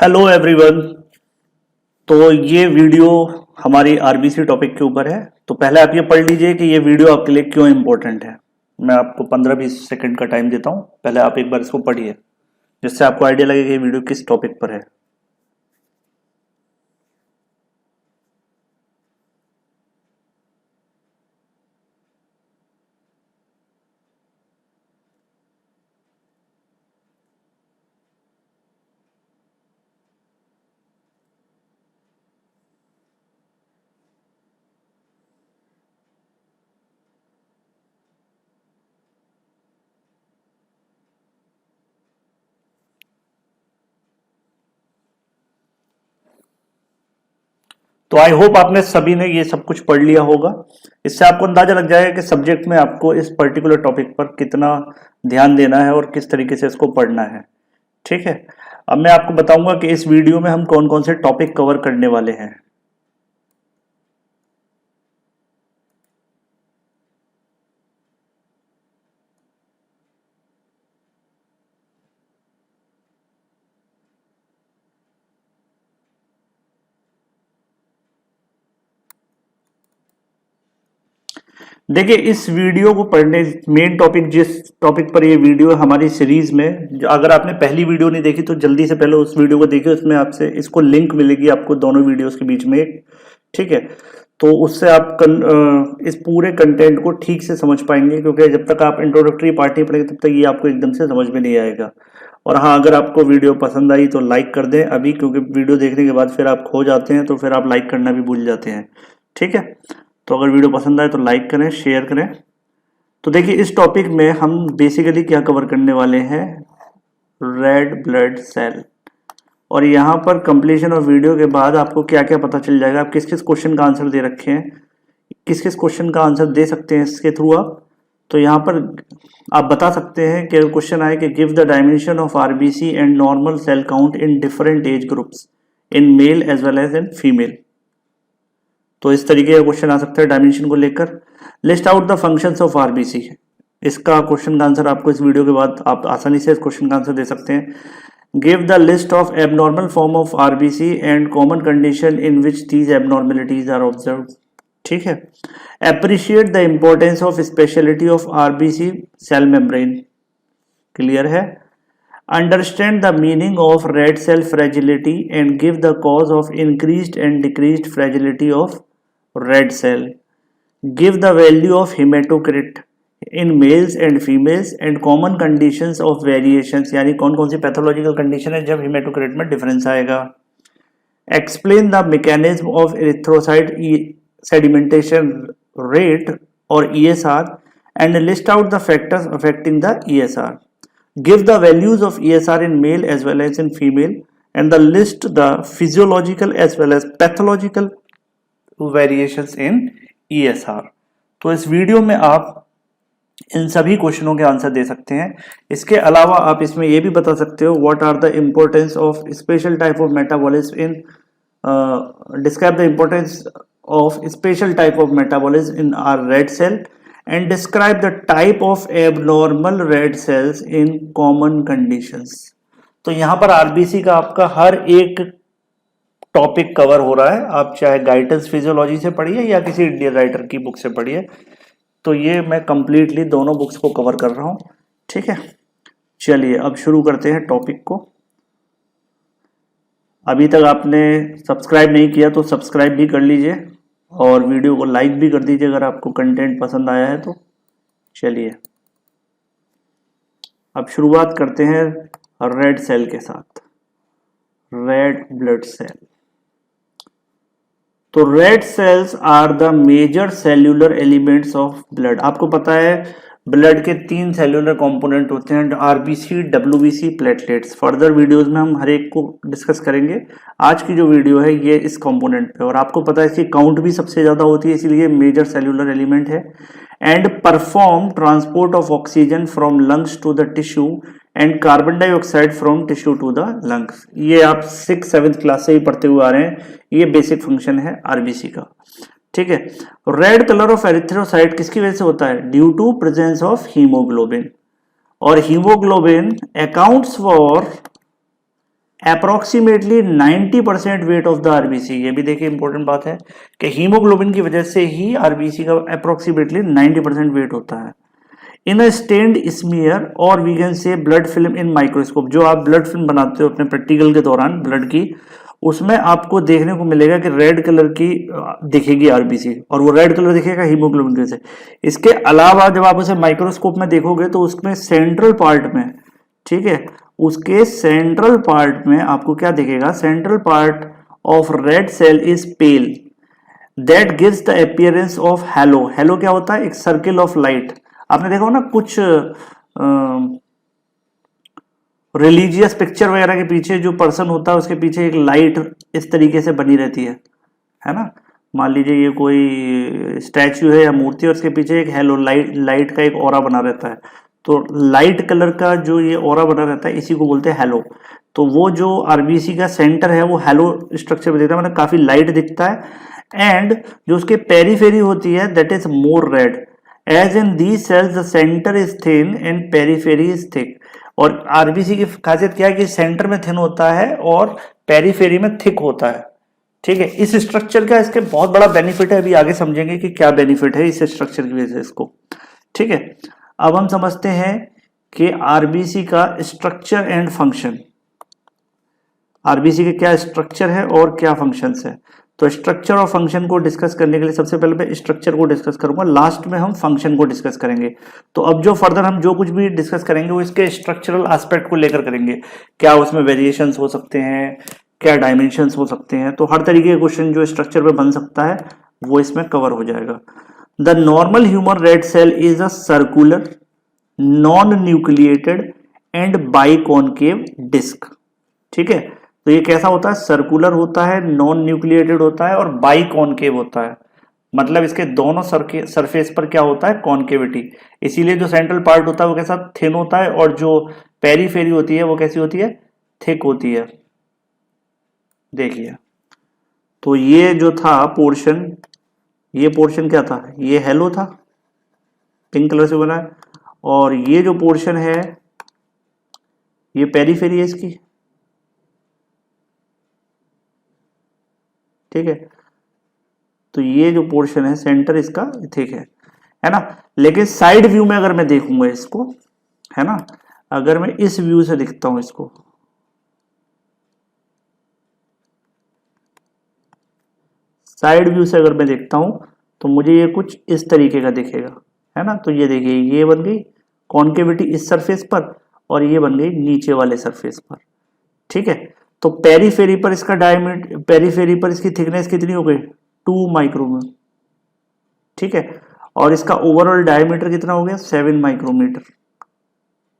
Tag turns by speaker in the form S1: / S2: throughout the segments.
S1: Hello everyone. तो ये video हमारी आरबीसी टॉपिक के ऊपर है। तो पहले आप ये पढ़ लीजिए कि ये वीडियो आपके लिए क्यों इम्पोर्टेंट है। मैं आपको 15-20 सेकंड का टाइम देता हूँ, पहले आप एक बार इसको पढ़िए जिससे आपको आइडिया लगे कि ये वीडियो किस टॉपिक पर है। तो आई होप आपने सभी ने ये सब कुछ पढ़ लिया होगा। इससे आपको अंदाजा लग जाएगा कि सब्जेक्ट में आपको इस पर्टिकुलर टॉपिक पर कितना ध्यान देना है और किस तरीके से इसको पढ़ना है। ठीक है, अब मैं आपको बताऊंगा कि इस वीडियो में हम कौन कौन से टॉपिक कवर करने वाले हैं। देखिए, इस वीडियो को पढ़ने मेन टॉपिक जिस टॉपिक पर ये वीडियो हमारी सीरीज में, अगर आपने पहली वीडियो नहीं देखी तो जल्दी से पहले उस वीडियो को देखिए। उसमें आपसे इसको लिंक मिलेगी आपको दोनों वीडियोस के बीच में एक। ठीक है, तो उससे आप इस पूरे कंटेंट को ठीक से समझ पाएंगे, क्योंकि जब तक आप इंट्रोडक्टरी पार्ट नहीं पढ़ेंगे तब तक ये आपको एकदम से समझ में नहीं आएगा। और हाँ, अगर आपको वीडियो पसंद आई तो लाइक कर दें अभी, क्योंकि वीडियो देखने के बाद फिर आप खो जाते हैं तो फिर आप लाइक करना भी भूल जाते हैं। ठीक है, तो अगर वीडियो पसंद आए तो लाइक करें, शेयर करें। तो देखिए, इस टॉपिक में हम बेसिकली क्या कवर करने वाले हैं, रेड ब्लड सेल। और यहाँ पर कंप्लीशन ऑफ वीडियो के बाद आपको क्या क्या पता चल जाएगा, आप किस किस क्वेश्चन का आंसर दे रखे हैं, किस किस क्वेश्चन का आंसर दे सकते हैं इसके थ्रू आप। तो यहाँ पर आप बता सकते हैं कि क्वेश्चन आए कि give the dimension of RBC and normal cell count in different age groups in male as well as in female. तो इस तरीके का क्वेश्चन आ सकता है डायमेंशन को लेकर। List out the functions of RBC, इसका क्वेश्चन का आंसर आपको इस वीडियो के बाद आप आसानी से इस क्वेश्चन का आंसर दे सकते हैं। Give the list of abnormal form of RBC and common condition in which these abnormalities are observed. ठीक है, appreciate the importance of speciality of RBC cell membrane, clear है। Understand the meaning of red cell fragility and give the cause of increased and decreased fragility of red cell. Give the value of haematocrit in males and females and common conditions of variations, यानी कौन कौन सी pathological condition है जब haematocrit में difference आएगा। Explain the mechanism of erythrocyte sedimentation rate और ESR and list out the factors affecting the ESR. Give the values of ESR in male as well as in female and the list the physiological as well as pathological variations in ESR। तो इस video में आप इन सभी क्वेश्चनों के answer दे सकते हैं। इसके अलावा आप इसमें ये भी बता सकते हो what are the importance of special type of metabolism in describe the importance of special type of metabolism in are red cell and describe the type of abnormal red cells in common conditions। तो यहाँ पर RBC का आपका हर एक topic cover हो रहा है। आप चाहे गाइडेंस फिजियोलॉजी से पढ़िए या किसी इंडियन राइटर की बुक से पढ़िए, तो ये मैं कंप्लीटली दोनों बुक्स को कवर कर रहा हूँ। ठीक है, चलिए अब शुरू करते हैं टॉपिक को। अभी तक आपने सब्सक्राइब नहीं किया तो सब्सक्राइब भी कर लीजिए और वीडियो को लाइक भी कर दीजिए अगर आपको कंटेंट पसंद आया है तो। चलिए अब शुरुआत करते हैं रेड सेल के साथ, रेड ब्लड सेल। तो red cells are the major cellular elements of blood. आपको पता है ब्लड के 3 सेल्यूलर कंपोनेंट होते हैं, RBC, WBC, platelets. Further videos में हम हर एक को डिस्कस करेंगे। आज की जो वीडियो है ये इस कंपोनेंट पे, और आपको पता है इसकी काउंट भी सबसे ज्यादा होती है, इसीलिए मेजर सेल्यूलर एलिमेंट है। And perform transport of oxygen from lungs to the tissue and carbon dioxide from tissue to the lungs. ये आप 6-7 क्लास से ही पढ़ते हुए आ रहे हैं, ये बेसिक फंक्शन है आरबीसी का। ठीक है, रेड कलर ऑफ एरिथ्रोसाइट किसकी वजह से होता है, due to presence of haemoglobin. और haemoglobin accounts for approximately 90% weight of the RBC. ये भी देखिए इंपॉर्टेंट बात है कि हीमोग्लोबिन की वजह से ही आरबीसी का अप्रोक्सीमेटली 90% वेट होता है। इन अ स्टेन्ड स्मीयर और we can see blood film in microscope, जो आप ब्लड फिल्म बनाते हो अपने प्रैक्टिकल के दौरान ब्लड की, उसमें आपको देखने को मिलेगा कि रेड कलर की दिखेगी आरबीसी, और वो रेड कलर दिखेगा हीमोग्लोबिन की वजह से। इसके अलावा जब आप उसे माइक्रोस्कोप में देखोगे तो उसमें सेंट्रल पार्ट में, ठीक है, उसके सेंट्रल पार्ट में आपको क्या दिखेगा, central part of red cell is pale that gives the appearance of halo. Halo क्या होता है, एक सर्किल ऑफ लाइट। आपने देखा हो ना कुछ रिलीजियस पिक्चर वगैरह के पीछे जो पर्सन होता है उसके पीछे एक लाइट इस तरीके से बनी रहती है ना। मान लीजिए ये कोई स्टैच्यू है या मूर्ति है, उसके पीछे एक हेलो लाइट का एक ऑरा बना रहता है। तो लाइट कलर का जो ये ऑरा बना रहता है इसी को बोलते हैं हेलो। तो वो जो आरबीसी का सेंटर है वो हेलो स्ट्रक्चर में दिखता है, मतलब काफी लाइट दिखता है। एंड जो उसके पेरीफेरी होती है that is more red, as in these cells the centre is thin and periphery is thick. और आरबीसी की खासियत क्या है कि सेंटर में थिन होता है और पेरीफेरी में थिक होता है, ठीक है। इस स्ट्रक्चर का इसके बहुत बड़ा बेनिफिट है, अभी आगे समझेंगे कि क्या बेनिफिट है इस स्ट्रक्चर की वजह से इसको, ठीक है। अब हम समझते हैं कि आरबीसी का स्ट्रक्चर एंड फंक्शन। आरबीसी के क्या स्ट्रक्चर है और क्या फंक्शंस है। तो स्ट्रक्चर और फंक्शन को डिस्कस करने के लिए सबसे पहले मैं स्ट्रक्चर को डिस्कस करूंगा, लास्ट में हम फंक्शन को डिस्कस करेंगे। तो अब जो फर्दर हम जो कुछ भी डिस्कस करेंगे वो इसके स्ट्रक्चरल एस्पेक्ट को लेकर करेंगे, क्या उसमें वेरिएशंस हो सकते हैं, क्या डायमेंशंस हो सकते हैं। तो हर तरीके के क्वेश्चन जो स्ट्रक्चर पे बन सकता है वो इसमें कवर हो जाएगा। The normal human red cell is a circular non nucleated and biconcave disc, ठीक है। तो ये कैसा होता है, सर्कुलर होता है, नॉन न्यूक्लिएटेड होता है और बाइकॉनकेव होता है। मतलब इसके दोनों सरफेस पर क्या होता है, कॉन्केविटी। इसीलिए जो सेंट्रल पार्ट होता है वो कैसा, थिन होता है, और जो पेरीफेरी होती है वो कैसी होती है, थिक होती है। देखिए तो ये जो था पोर्शन, ये पोर्शन क्या था, ये हेलो था, पिंक कलर से बना है, और ये जो पोर्शन है ये पेरीफेरी है इसकी, ठीक है। तो ये जो पोर्शन है सेंटर इसका थिक है ना। लेकिन साइड व्यू में अगर मैं देखूंगा इसको, है ना, अगर मैं इस व्यू से दिखता हूं इसको, साइड व्यू से अगर मैं देखता हूं तो मुझे ये कुछ इस तरीके का दिखेगा, है ना। तो ये देखिए ये बन गई कॉन्केविटी इस सरफेस पर, और ये बन गई नीचे वाले सरफेस पर, ठीक है। तो पेरीफेरी पर इसका डायमीटर, पेरीफेरी पर इसकी थिकनेस कितनी हो गई, 2 माइक्रोमीटर, ठीक है। और इसका ओवरऑल डायमीटर कितना हो गया, 7 माइक्रोमीटर,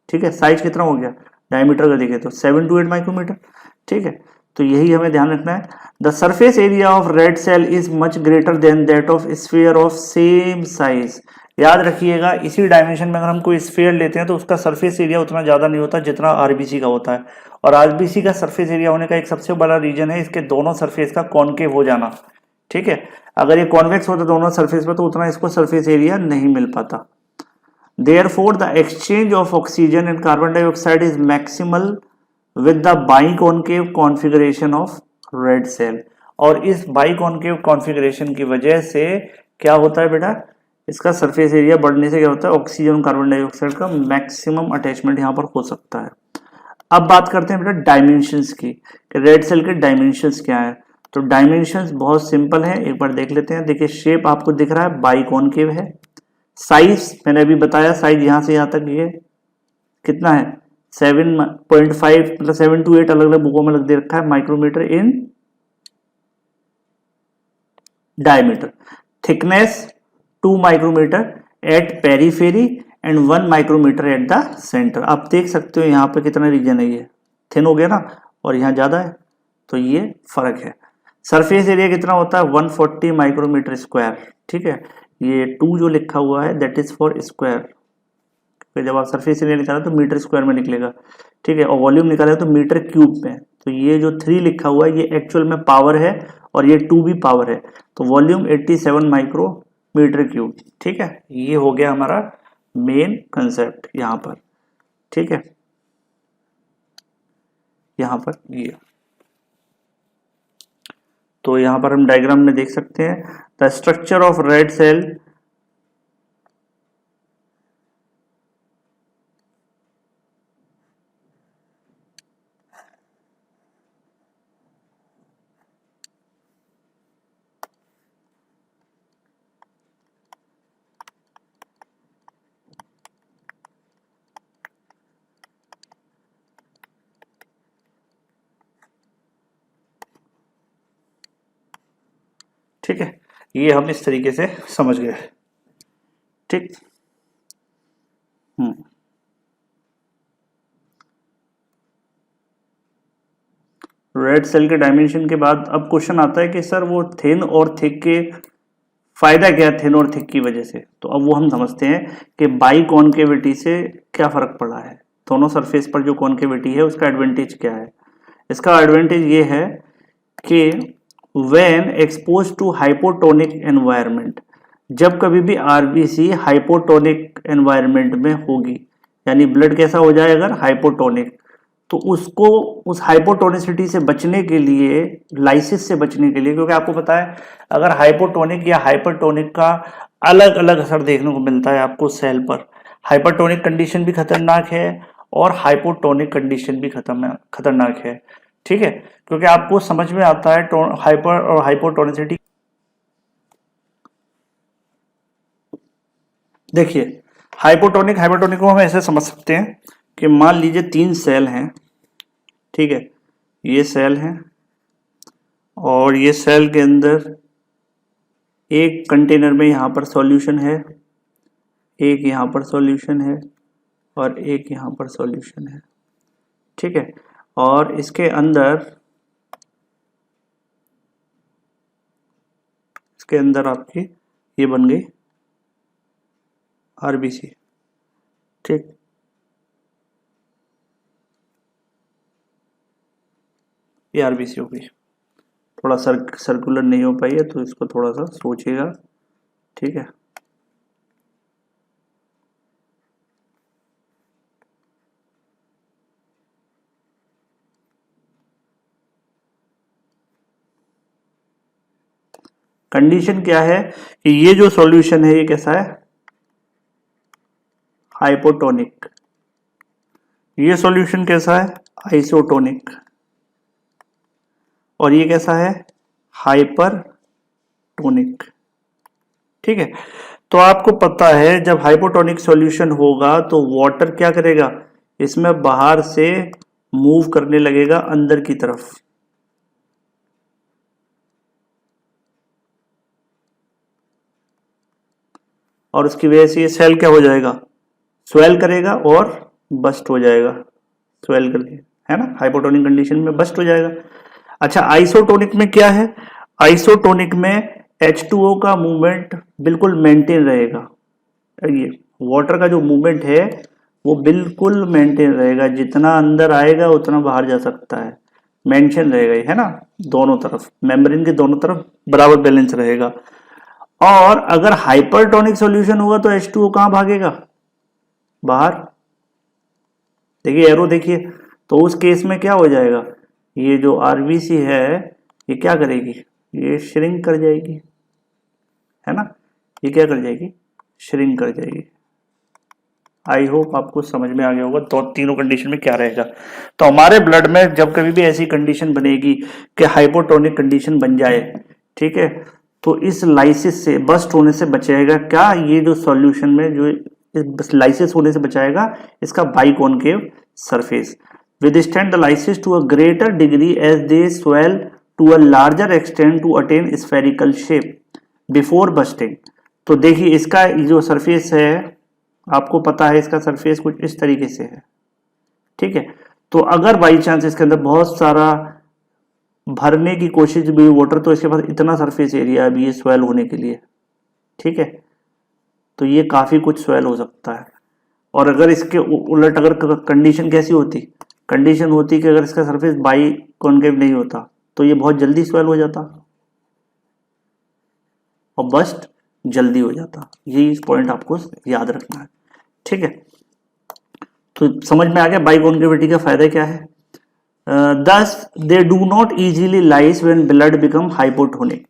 S1: ठीक है। साइज कितना हो गया, डायमीटर का देखें तो 7 to 8 माइक्रोमीटर, ठीक है। तो यही हमें ध्यान रखना है। The surface area of red cell is much greater than that of sphere of same size. याद रखिएगा इसी डायमेंशन में अगर हम कोई स्फीयर लेते हैं तो उसका सरफेस एरिया उतना ज्यादा नहीं होता जितना आरबीसी का होता है। और आरबीसी का सरफेस एरिया होने का एक सबसे बड़ा रीजन है इसके दोनों सरफेस का कॉनकेव हो जाना, ठीक है। अगर ये कॉन्वेक्स होता दोनों सरफेस पर तो उतना इसको सरफेस एरिया नहीं मिल पाता। Therefore, the exchange of oxygen and carbon dioxide is maximal with the biconcave configuration of red cell। और इस बाइकॉन्केव कॉन्फ़िगरेशन की वजह से क्या होता है बेटा, इसका सरफेस एरिया बढ़ने से क्या होता है, ऑक्सीजन और कार्बन डाइऑक्साइड का मैक्सिमम अटैचमेंट यहाँ पर हो सकता है। अब बात करते हैं बेटा डायमेंशंस की, कि रेड सेल के डायमेंशंस क्या है। तो डायमेंशंस बहुत सिंपल है, एक बार देख लेते हैं। देखिए शेप आपको दिख रहा है, बाइकॉन्केव है। साइज मैंने अभी बताया, साइज यहां से यहां तक ये कितना है, 7.5 मतलब 7 to 8 अलग अलग बुकों में लग दे रखा है micrometre in diameter. Thickness 2 micrometre at periphery and 1 micrometre at the centre. आप देख सकते हो यहाँ पे कितना रीजन है, ये थिन हो गया ना, और यहाँ ज्यादा है, तो ये फर्क है। सरफेस एरिया कितना होता है, 140 माइक्रोमीटर स्क्वायर, ठीक है। ये 2 जो लिखा हुआ है दैट इज फॉर स्क्वायर, जब आप सरफेस एरिया निकालें तो मीटर स्क्वायर में निकलेगा, ठीक है। और वॉल्यूम निकाले तो मीटर क्यूब में। तो ये जो 3 लिखा हुआ है ये एक्चुअल में पावर है, और ये 2 भी पावर है। तो वॉल्यूम 87 माइक्रोमीटर क्यूब, ठीक है। ये हो गया हमारा मेन कंसेप्ट यहाँ पर, ठीक है। यहाँ पर ये। तो यहाँ पर हम डायग्राम में देख सकते हैं the structure of red cell ठीक है, ये हम इस तरीके से समझ गए। ठीक। रेड सेल के डायमेंशन के बाद अब क्वेश्चन आता है कि सर वो थिन और थिक के फायदा क्या है, थिन और थिक की वजह से। तो अब वो हम समझते हैं कि बाई कॉन्केविटी से क्या फर्क पड़ा है, दोनों सरफेस पर जो कॉन्केविटी है उसका एडवांटेज क्या है। इसका एडवांटेज ये है कि when expose to hypotonic environment, जब कभी भी आरबीसी हाइपोटोनिक एनवायरनमेंट में होगी, यानी ब्लड कैसा हो जाए अगर हाइपोटोनिक, तो उसको उस हाइपोटोनिसिटी से बचने के लिए, लाइसिस से बचने के लिए, क्योंकि आपको पता है अगर हाइपोटोनिक या हाइपरटोनिक का अलग अलग असर देखने को मिलता है आपको सेल पर। हाइपरटोनिक कंडीशन भी खतरनाक है और हाइपोटोनिक कंडीशन भी खतरनाक है। ठीक है, क्योंकि आपको समझ में आता है हाइपर और हाइपोटोनिसिटी। देखिए हाइपोटोनिक हाइपरटोनिक को हम ऐसे समझ सकते हैं कि मान लीजिए 3 सेल हैं, ठीक है, ये सेल हैं और ये सेल के अंदर एक कंटेनर में यहाँ पर सॉल्यूशन है, एक यहाँ पर सॉल्यूशन है और एक यहाँ पर सॉल्यूशन है। ठीक है, और इसके अंदर आपकी ये बन गई आरबीसी। ठीक, ये आरबीसी हो गई। थोड़ा सर्कुलर नहीं हो पाई है तो इसको थोड़ा सा सोचिएगा। ठीक है, कंडीशन क्या है कि ये जो सॉल्यूशन है ये कैसा है, हाइपोटोनिक। ये सॉल्यूशन कैसा है, आइसोटोनिक। और ये कैसा है, हाइपरटोनिक। ठीक है, तो आपको पता है जब हाइपोटोनिक सॉल्यूशन होगा तो वाटर क्या करेगा, इसमें बाहर से मूव करने लगेगा अंदर की तरफ। और उसकी वजह से ये सेल क्या हो जाएगा, स्वेल करेगा और बस्ट हो जाएगा, स्वेल करके, है ना, हाइपोटोनिक कंडीशन में बस्ट हो जाएगा। अच्छा, आइसोटोनिक में क्या है, आइसोटोनिक में H2O का मूवमेंट बिल्कुल मेंटेन रहेगा। ये वाटर का जो मूवमेंट है वो बिल्कुल मेंटेन रहेगा, जितना अंदर आएगा उतना बाहर जा सकता है, मेंशन रहेगा, है ना, दोनों तरफ मेम्ब्रेन के दोनों तरफ बराबर बैलेंस रहेगा। और अगर हाइपरटोनिक सॉल्यूशन होगा तो H2O कहां भागेगा, बाहर। देखिए एरो देखिए, तो उस केस में क्या हो जाएगा, ये जो आरबीसी है ये क्या करेगी, ये श्रिंक कर जाएगी, है ना, ये क्या कर जाएगी, श्रिंक कर जाएगी। आई होप आपको समझ में आ गया होगा तो तीनों कंडीशन में क्या रहेगा। तो हमारे ब्लड में जब कभी भी ऐसी कंडीशन बनेगी कि हाइपोटोनिक कंडीशन बन जाए, ठीक है, तो इस लाइसिस से बस्ट होने से बचाएगा क्या, ये जो सॉल्यूशन में जो इस लाइसिस होने से बचाएगा इसका biconcave surface, withstand the lysis to a greater degree as they swell to a larger extent to attain spherical shape before bursting। तो देखिए इसका जो सरफेस है आपको पता है इसका सरफेस कुछ इस तरीके से है। ठीक है, तो अगर बाई चांस इसके अंदर बहुत सारा भरने की कोशिश भी वाटर, तो इसके पास इतना सरफेस एरिया अभी ये स्वेल होने के लिए। ठीक है, तो ये काफी कुछ स्वेल हो सकता है। और अगर इसके उलट अगर कंडीशन कैसी होती, कंडीशन होती कि अगर इसका सरफेस बाई कॉन्केव नहीं होता तो ये बहुत जल्दी स्वेल हो जाता और बस्ट जल्दी हो जाता। ये इस पॉइंट आपको याद रखना है। ठीक है, तो समझ में आ गया बाई कॉन्केविटी का फायदा क्या है। thus they do not easily lyse when blood become hypotonic.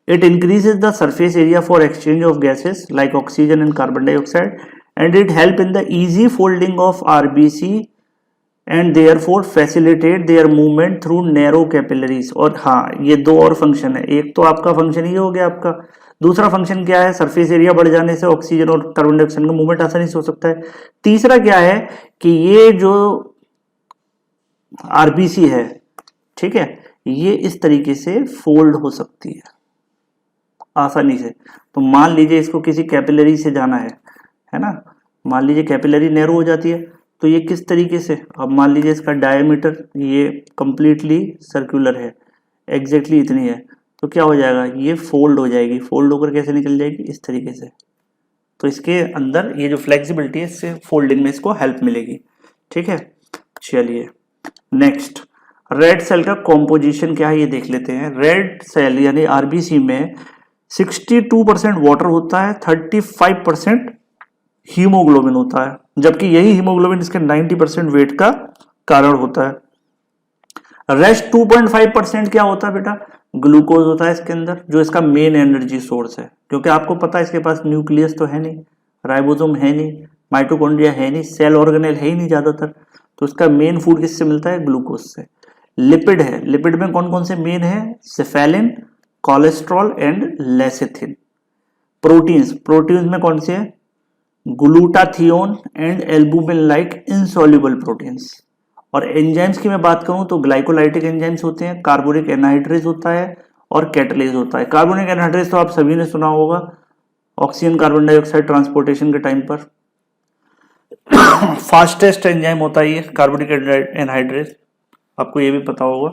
S1: It increases the surface area for exchange of gases like oxygen and carbon dioxide, and it help in the easy folding of RBC and therefore facilitate their movement through narrow capillaries. और हाँ, ये दो और function है, एक तो आपका function ये हो गया आपका, दूसरा फंक्शन क्या है, सरफेस एरिया बढ़ जाने से ऑक्सीजन और कार्बन डाइऑक्साइड का मूवमेंट आसानी से हो सकता है। तीसरा क्या है कि ये जो आरबीसी है, ठीक है, ये इस तरीके से फोल्ड हो सकती है आसानी से। तो मान लीजिए इसको किसी कैपिलरी से जाना है ना, मान लीजिए कैपिलरी नैरो हो जाती है, तो ये किस तरीके से, अब मान लीजिए इसका डायमीटर ये कंप्लीटली सर्कुलर है, एग्जैक्टली इतनी है, तो क्या हो जाएगा, ये फोल्ड हो जाएगी। फोल्ड होकर कैसे निकल जाएगी, इस तरीके से। तो इसके अंदर ये जो फ्लेक्सिबिलिटी है, इससे फोल्डिंग में इसको हेल्प मिलेगी। ठीक है, चलिए नेक्स्ट, रेड सेल का कॉम्पोजिशन क्या है ये देख लेते हैं। रेड सेल यानी आरबीसी में 62% वाटर होता है, 35% हीमोग्लोबिन होता है, जबकि यही हीमोग्लोबिन इसके 90% वेट का कारण होता है। रेस्ट 2.5% क्या होता है बेटा, ग्लूकोज होता है इसके अंदर, जो इसका मेन एनर्जी सोर्स है, क्योंकि आपको पता है इसके पास न्यूक्लियस तो है नहीं, राइबोसोम है नहीं, माइटोकॉन्ड्रिया है नहीं, सेल ऑर्गेनेल है ही नहीं ज्यादातर, तो इसका मेन फूड किससे मिलता है, ग्लूकोज से। लिपिड है, लिपिड में कौन कौन से मेन है, cephalin, cholesterol and lecithin. Proteins, proteins में कौन से है, glutathione and albumin like insoluble proteins. और एंजाइम्स की मैं बात करूं तो ग्लाइकोलाइटिक एंजाइम्स होते हैं, कार्बोनिक एनहाइड्रेज होता है और कैटलेज होता है। कार्बोनिक एनहाइड्रेज तो आप सभी ने सुना होगा, ऑक्सीजन कार्बन डाइऑक्साइड ट्रांसपोर्टेशन के टाइम पर फास्टेस्ट एंजाइम होता है ये कार्बोनिक एनहाइड्रेज, आपको ये भी पता होगा।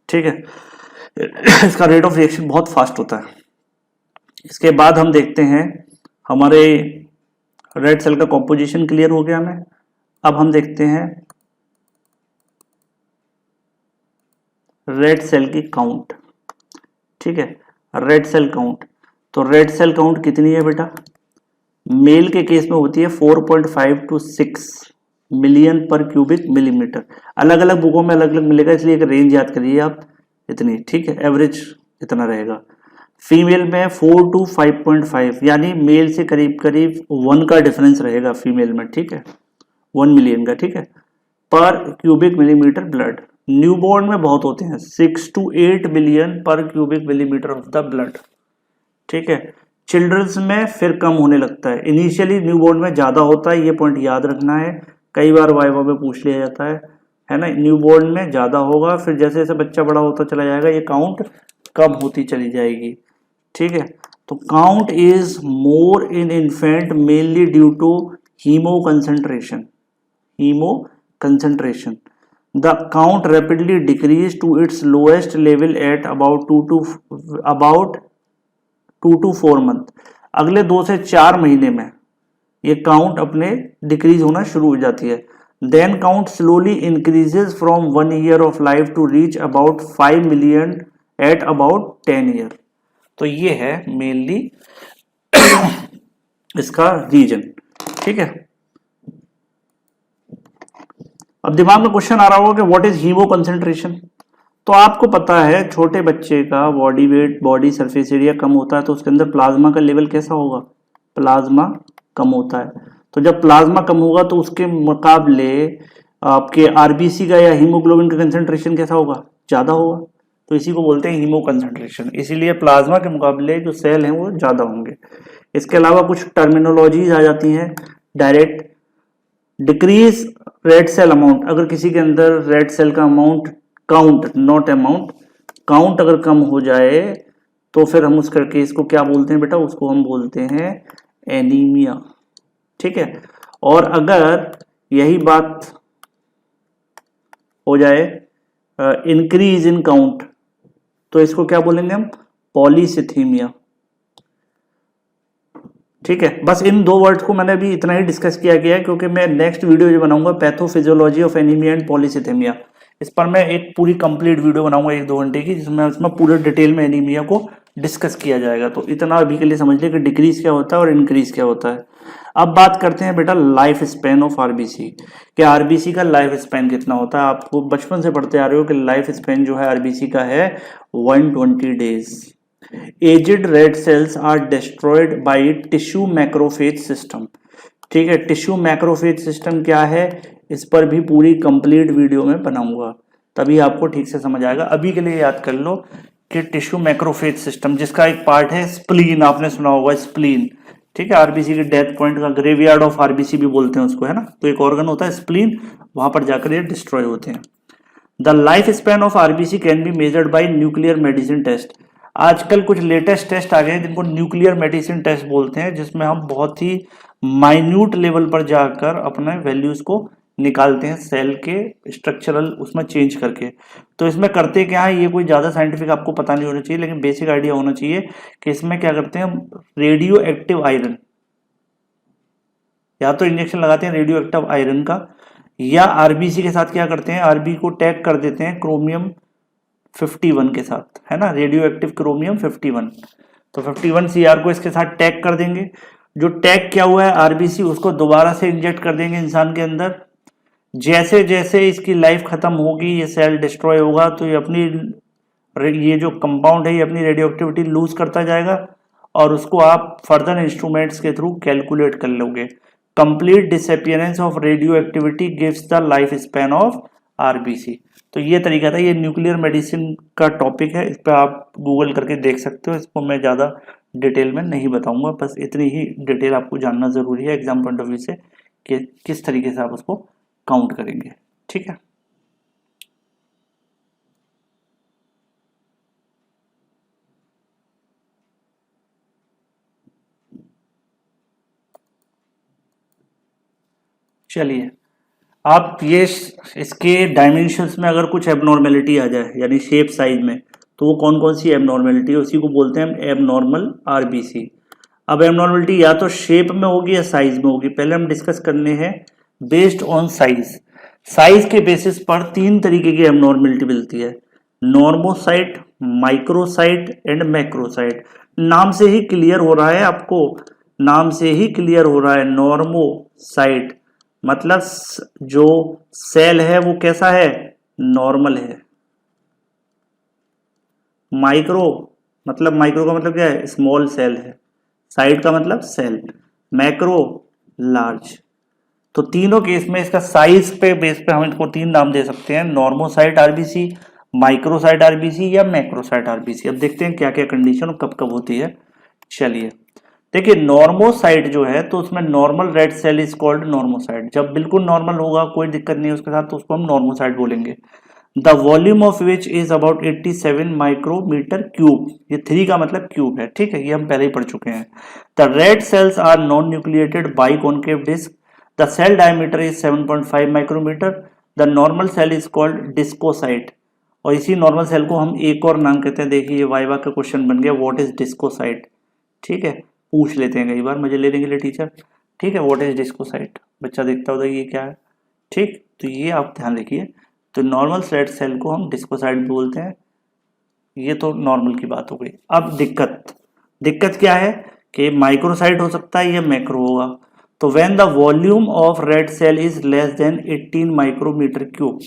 S1: ठीक है, इसका रेट ऑफ रिएक्शन बहुत फास्ट होता है। इसके बाद हम देखते हैं, हमारे रेड सेल का कॉम्पोजिशन क्लियर हो गया हमें। अब हम देखते हैं रेड सेल की काउंट। ठीक है, रेड सेल काउंट, तो रेड सेल काउंट कितनी है बेटा, मेल के केस में होती है 4.5 to 6 मिलियन पर क्यूबिक मिलीमीटर। अलग अलग बुकों में अलग अलग मिलेगा, इसलिए एक रेंज याद करिए आप इतनी। ठीक है, एवरेज इतना रहेगा। फीमेल में 4 to 5.5, यानी मेल से करीब करीब 1 का डिफरेंस रहेगा फीमेल में। ठीक है, 1 मिलियन का। ठीक है, पर क्यूबिक मिलीमीटर ब्लड। न्यूबॉर्न में बहुत होते हैं, 6 to 8 मिलियन पर cubic millimetre of the blood. ठीक है, चिल्ड्रंस में फिर कम होने लगता है, इनिशियली न्यूबॉर्न में ज्यादा होता है, ये पॉइंट याद रखना है, कई बार वाइवा में पूछ लिया जाता है ना। न्यूबॉर्न में ज्यादा होगा, फिर जैसे जैसे बच्चा बड़ा होता चला जाएगा ये काउंट कम होती चली जाएगी। ठीक है, तो count is more in infant mainly due to haemoconcentration. Haemoconcentration, the count rapidly decrease to its lowest level at about 2 to 4 month. अगले 2 से 4 महीने में ये काउंट अपने डिक्रीज होना शुरू हो जाती है। Then count slowly increases from 1 year of life to reach about 5 million at about 10 year. तो ये है मेनली इसका रीजन। ठीक है, अब दिमाग में क्वेश्चन आ रहा होगा कि व्हाट इज हीमो कंसेंट्रेशन। तो आपको पता है छोटे बच्चे का body weight, body surface area कम होता है, तो उसके अंदर प्लाज्मा का लेवल कैसा होगा, प्लाज्मा कम होता है। तो जब प्लाज्मा कम होगा तो उसके मुकाबले आपके आरबीसी का या हीमोग्लोबिन का कंसेंट्रेशन कैसा होगा, ज्यादा होगा। तो इसी को बोलते हैं हीमो कंसेंट्रेशन, इसीलिए प्लाज्मा के मुकाबले जो सेल हैं वो ज्यादा होंगे। इसके अलावा कुछ टर्मिनोलॉजीज आ जाती हैं direct. Decrease red cell amount, अगर किसी के अंदर रेड सेल का amount, count not amount, count अगर कम हो जाए तो फिर हम उस करके इसको क्या बोलते हैं बेटा, उसको हम बोलते हैं एनीमिया। ठीक है, और अगर यही बात हो जाए इंक्रीज इन काउंट, तो इसको क्या बोलेंगे हम, पॉलीसिथीमिया। ठीक है, बस इन 2 वर्ड्स को मैंने अभी इतना ही डिस्कस किया गया है, क्योंकि मैं नेक्स्ट वीडियो जो बनाऊंगा पैथोफिजियोलॉजी ऑफ एनीमिया एंड पॉलीसिथीमिया, इस पर मैं एक पूरी कंप्लीट वीडियो बनाऊंगा 1-2 घंटे की, जिसमें पूरे डिटेल में एनीमिया को डिस्कस किया जाएगा। तो इतना अभी के लिए समझ लिया कि डिक्रीज क्या होता है और इंक्रीज क्या होता है। अब बात करते हैं बेटा लाइफ स्पेन ऑफ आरबीसी, कि आरबीसी का लाइफ स्पेन कितना होता है। आपको बचपन से पढ़ते आ रहे हो कि लाइफ स्पेन जो है आरबीसी का है 120 days. Aged red cells are destroyed by tissue macrophage system. ठीक है, टिश्यू मैक्रोफेज सिस्टम क्या है, इस पर भी पूरी कंप्लीट वीडियो में बनाऊंगा, तभी आपको ठीक से समझ आएगा। अभी के लिए याद कर लो कि टिश्यू मैक्रोफेज सिस्टम, जिसका एक पार्ट है स्प्लीन, आपने सुना होगा स्प्लीन। ठीक है, आरबीसी के डेथ पॉइंट का ग्रेवयार्ड ऑफ आरबीसी भी बोलते हैं उसको, है ना। तो एक ऑर्गन होता है स्प्लीन, वहां पर जाकर ये डिस्ट्रॉय होते हैं। The life span of RBC can be measured by nuclear medicine test. आजकल कुछ लेटेस्ट टेस्ट आ गए हैं जिनको न्यूक्लियर मेडिसिन टेस्ट बोलते हैं, जिसमें हम बहुत ही माइन्यूट लेवल पर जाकर अपने वैल्यूज को निकालते हैं सेल के स्ट्रक्चरल उसमें चेंज करके। तो इसमें करते क्या है, ये कोई ज़्यादा साइंटिफिक आपको पता नहीं होना चाहिए, लेकिन बेसिक आइडिया होना चाहिए कि इसमें क्या करते हैं, रेडियो एक्टिव आयरन, या तो इंजेक्शन लगाते हैं रेडियो एक्टिव आयरन का, या आरबीसी के साथ क्या करते हैं, आरबी को टैग कर देते हैं क्रोमियम 51 के साथ, है ना, रेडियो एक्टिव क्रोमियम 51। तो 51 सीआर को इसके साथ टैग कर देंगे। जो टैग किया हुआ है आरबीसी उसको दोबारा से इंजेक्ट कर देंगे इंसान के अंदर। जैसे जैसे इसकी लाइफ खत्म होगी, ये सेल डिस्ट्रॉय होगा, तो ये अपनी ये जो कंपाउंड है ये अपनी रेडियो एक्टिविटी लूज करता जाएगा, और उसको आप फर्दर इंस्ट्रूमेंट्स के थ्रू कैलकुलेट कर लोगे। Complete disappearance of radio activity gives the life span of RBC. तो ये तरीका था, ये न्यूक्लियर मेडिसिन का टॉपिक है, इस पर आप गूगल करके देख सकते हो। इसको मैं ज़्यादा डिटेल में नहीं बताऊंगा, बस इतनी ही डिटेल आपको जानना ज़रूरी है एग्जाम पॉइंट ऑफ व्यू से कि किस तरीके से आप उसको काउंट करेंगे। ठीक है, चलिए आप ये इसके डायमेंशंस में अगर कुछ एबनॉर्मेलिटी आ जाए, यानी शेप साइज में, तो वो कौन कौन सी एबनॉर्मेलिटी है, उसी को बोलते हैं हम एबनॉर्मल आरबीसी। अब एबनॉर्मेलिटी या तो शेप में होगी या साइज में होगी। पहले हम डिस्कस करने हैं बेस्ड ऑन साइज। साइज के बेसिस पर तीन तरीके की एबनॉर्मेलिटी मिलती है, नॉर्मोसाइट, माइक्रोसाइट एंड मैक्रोसाइट। नाम से ही क्लियर हो रहा है आपको, नाम से ही क्लियर हो रहा है, नॉर्मोसाइट मतलब जो सेल है वो कैसा है, नॉर्मल है। माइक्रो मतलब, माइक्रो का मतलब क्या है, स्मॉल सेल है। साइड का मतलब सेल, मैक्रो लार्ज। तो तीनों केस में इसका साइज पे बेस पे हम इसको तीन नाम दे सकते हैं, नॉर्मोसाइट आरबीसी, माइक्रोसाइट आरबीसी या मैक्रोसाइट आरबीसी। अब देखते हैं क्या क्या कंडीशन और कब कब होती है। चलिए देखिए, नॉर्मोसाइट जो है तो उसमें normal red cell is called normocyte. जब बिल्कुल नॉर्मल होगा, कोई दिक्कत नहीं है उसके साथ, तो उसको हम नॉर्मोसाइट बोलेंगे। The volume of which is about 87 micrometre cube. ये 3 का मतलब क्यूब है, ठीक है, ये हम पहले ही पढ़ चुके हैं। The red cells are non nucleated biconcave disc. The cell diameter is 7.5 micrometre. The normal cell is called discocyte. और इसी नॉर्मल सेल को हम एक और नाम कहते हैं, देखिए ये वाइवा का क्वेश्चन बन गया, व्हाट इज डिस्कोसाइट। ठीक है, पूछ लेते हैं कई बार मजे लेने के लिए टीचर। ठीक है, व्हाट इज डिस्कोसाइट, बच्चा देखता होता है ये क्या है। ठीक, तो ये आप ध्यान रखिए। तो नॉर्मल रेड सेल को हम डिस्कोसाइट बोलते हैं। ये तो नॉर्मल की बात हो गई। अब दिक्कत क्या है कि माइक्रोसाइट हो सकता है या मैक्रो होगा। तो when the volume of red cell is less than 18 micrometre cube,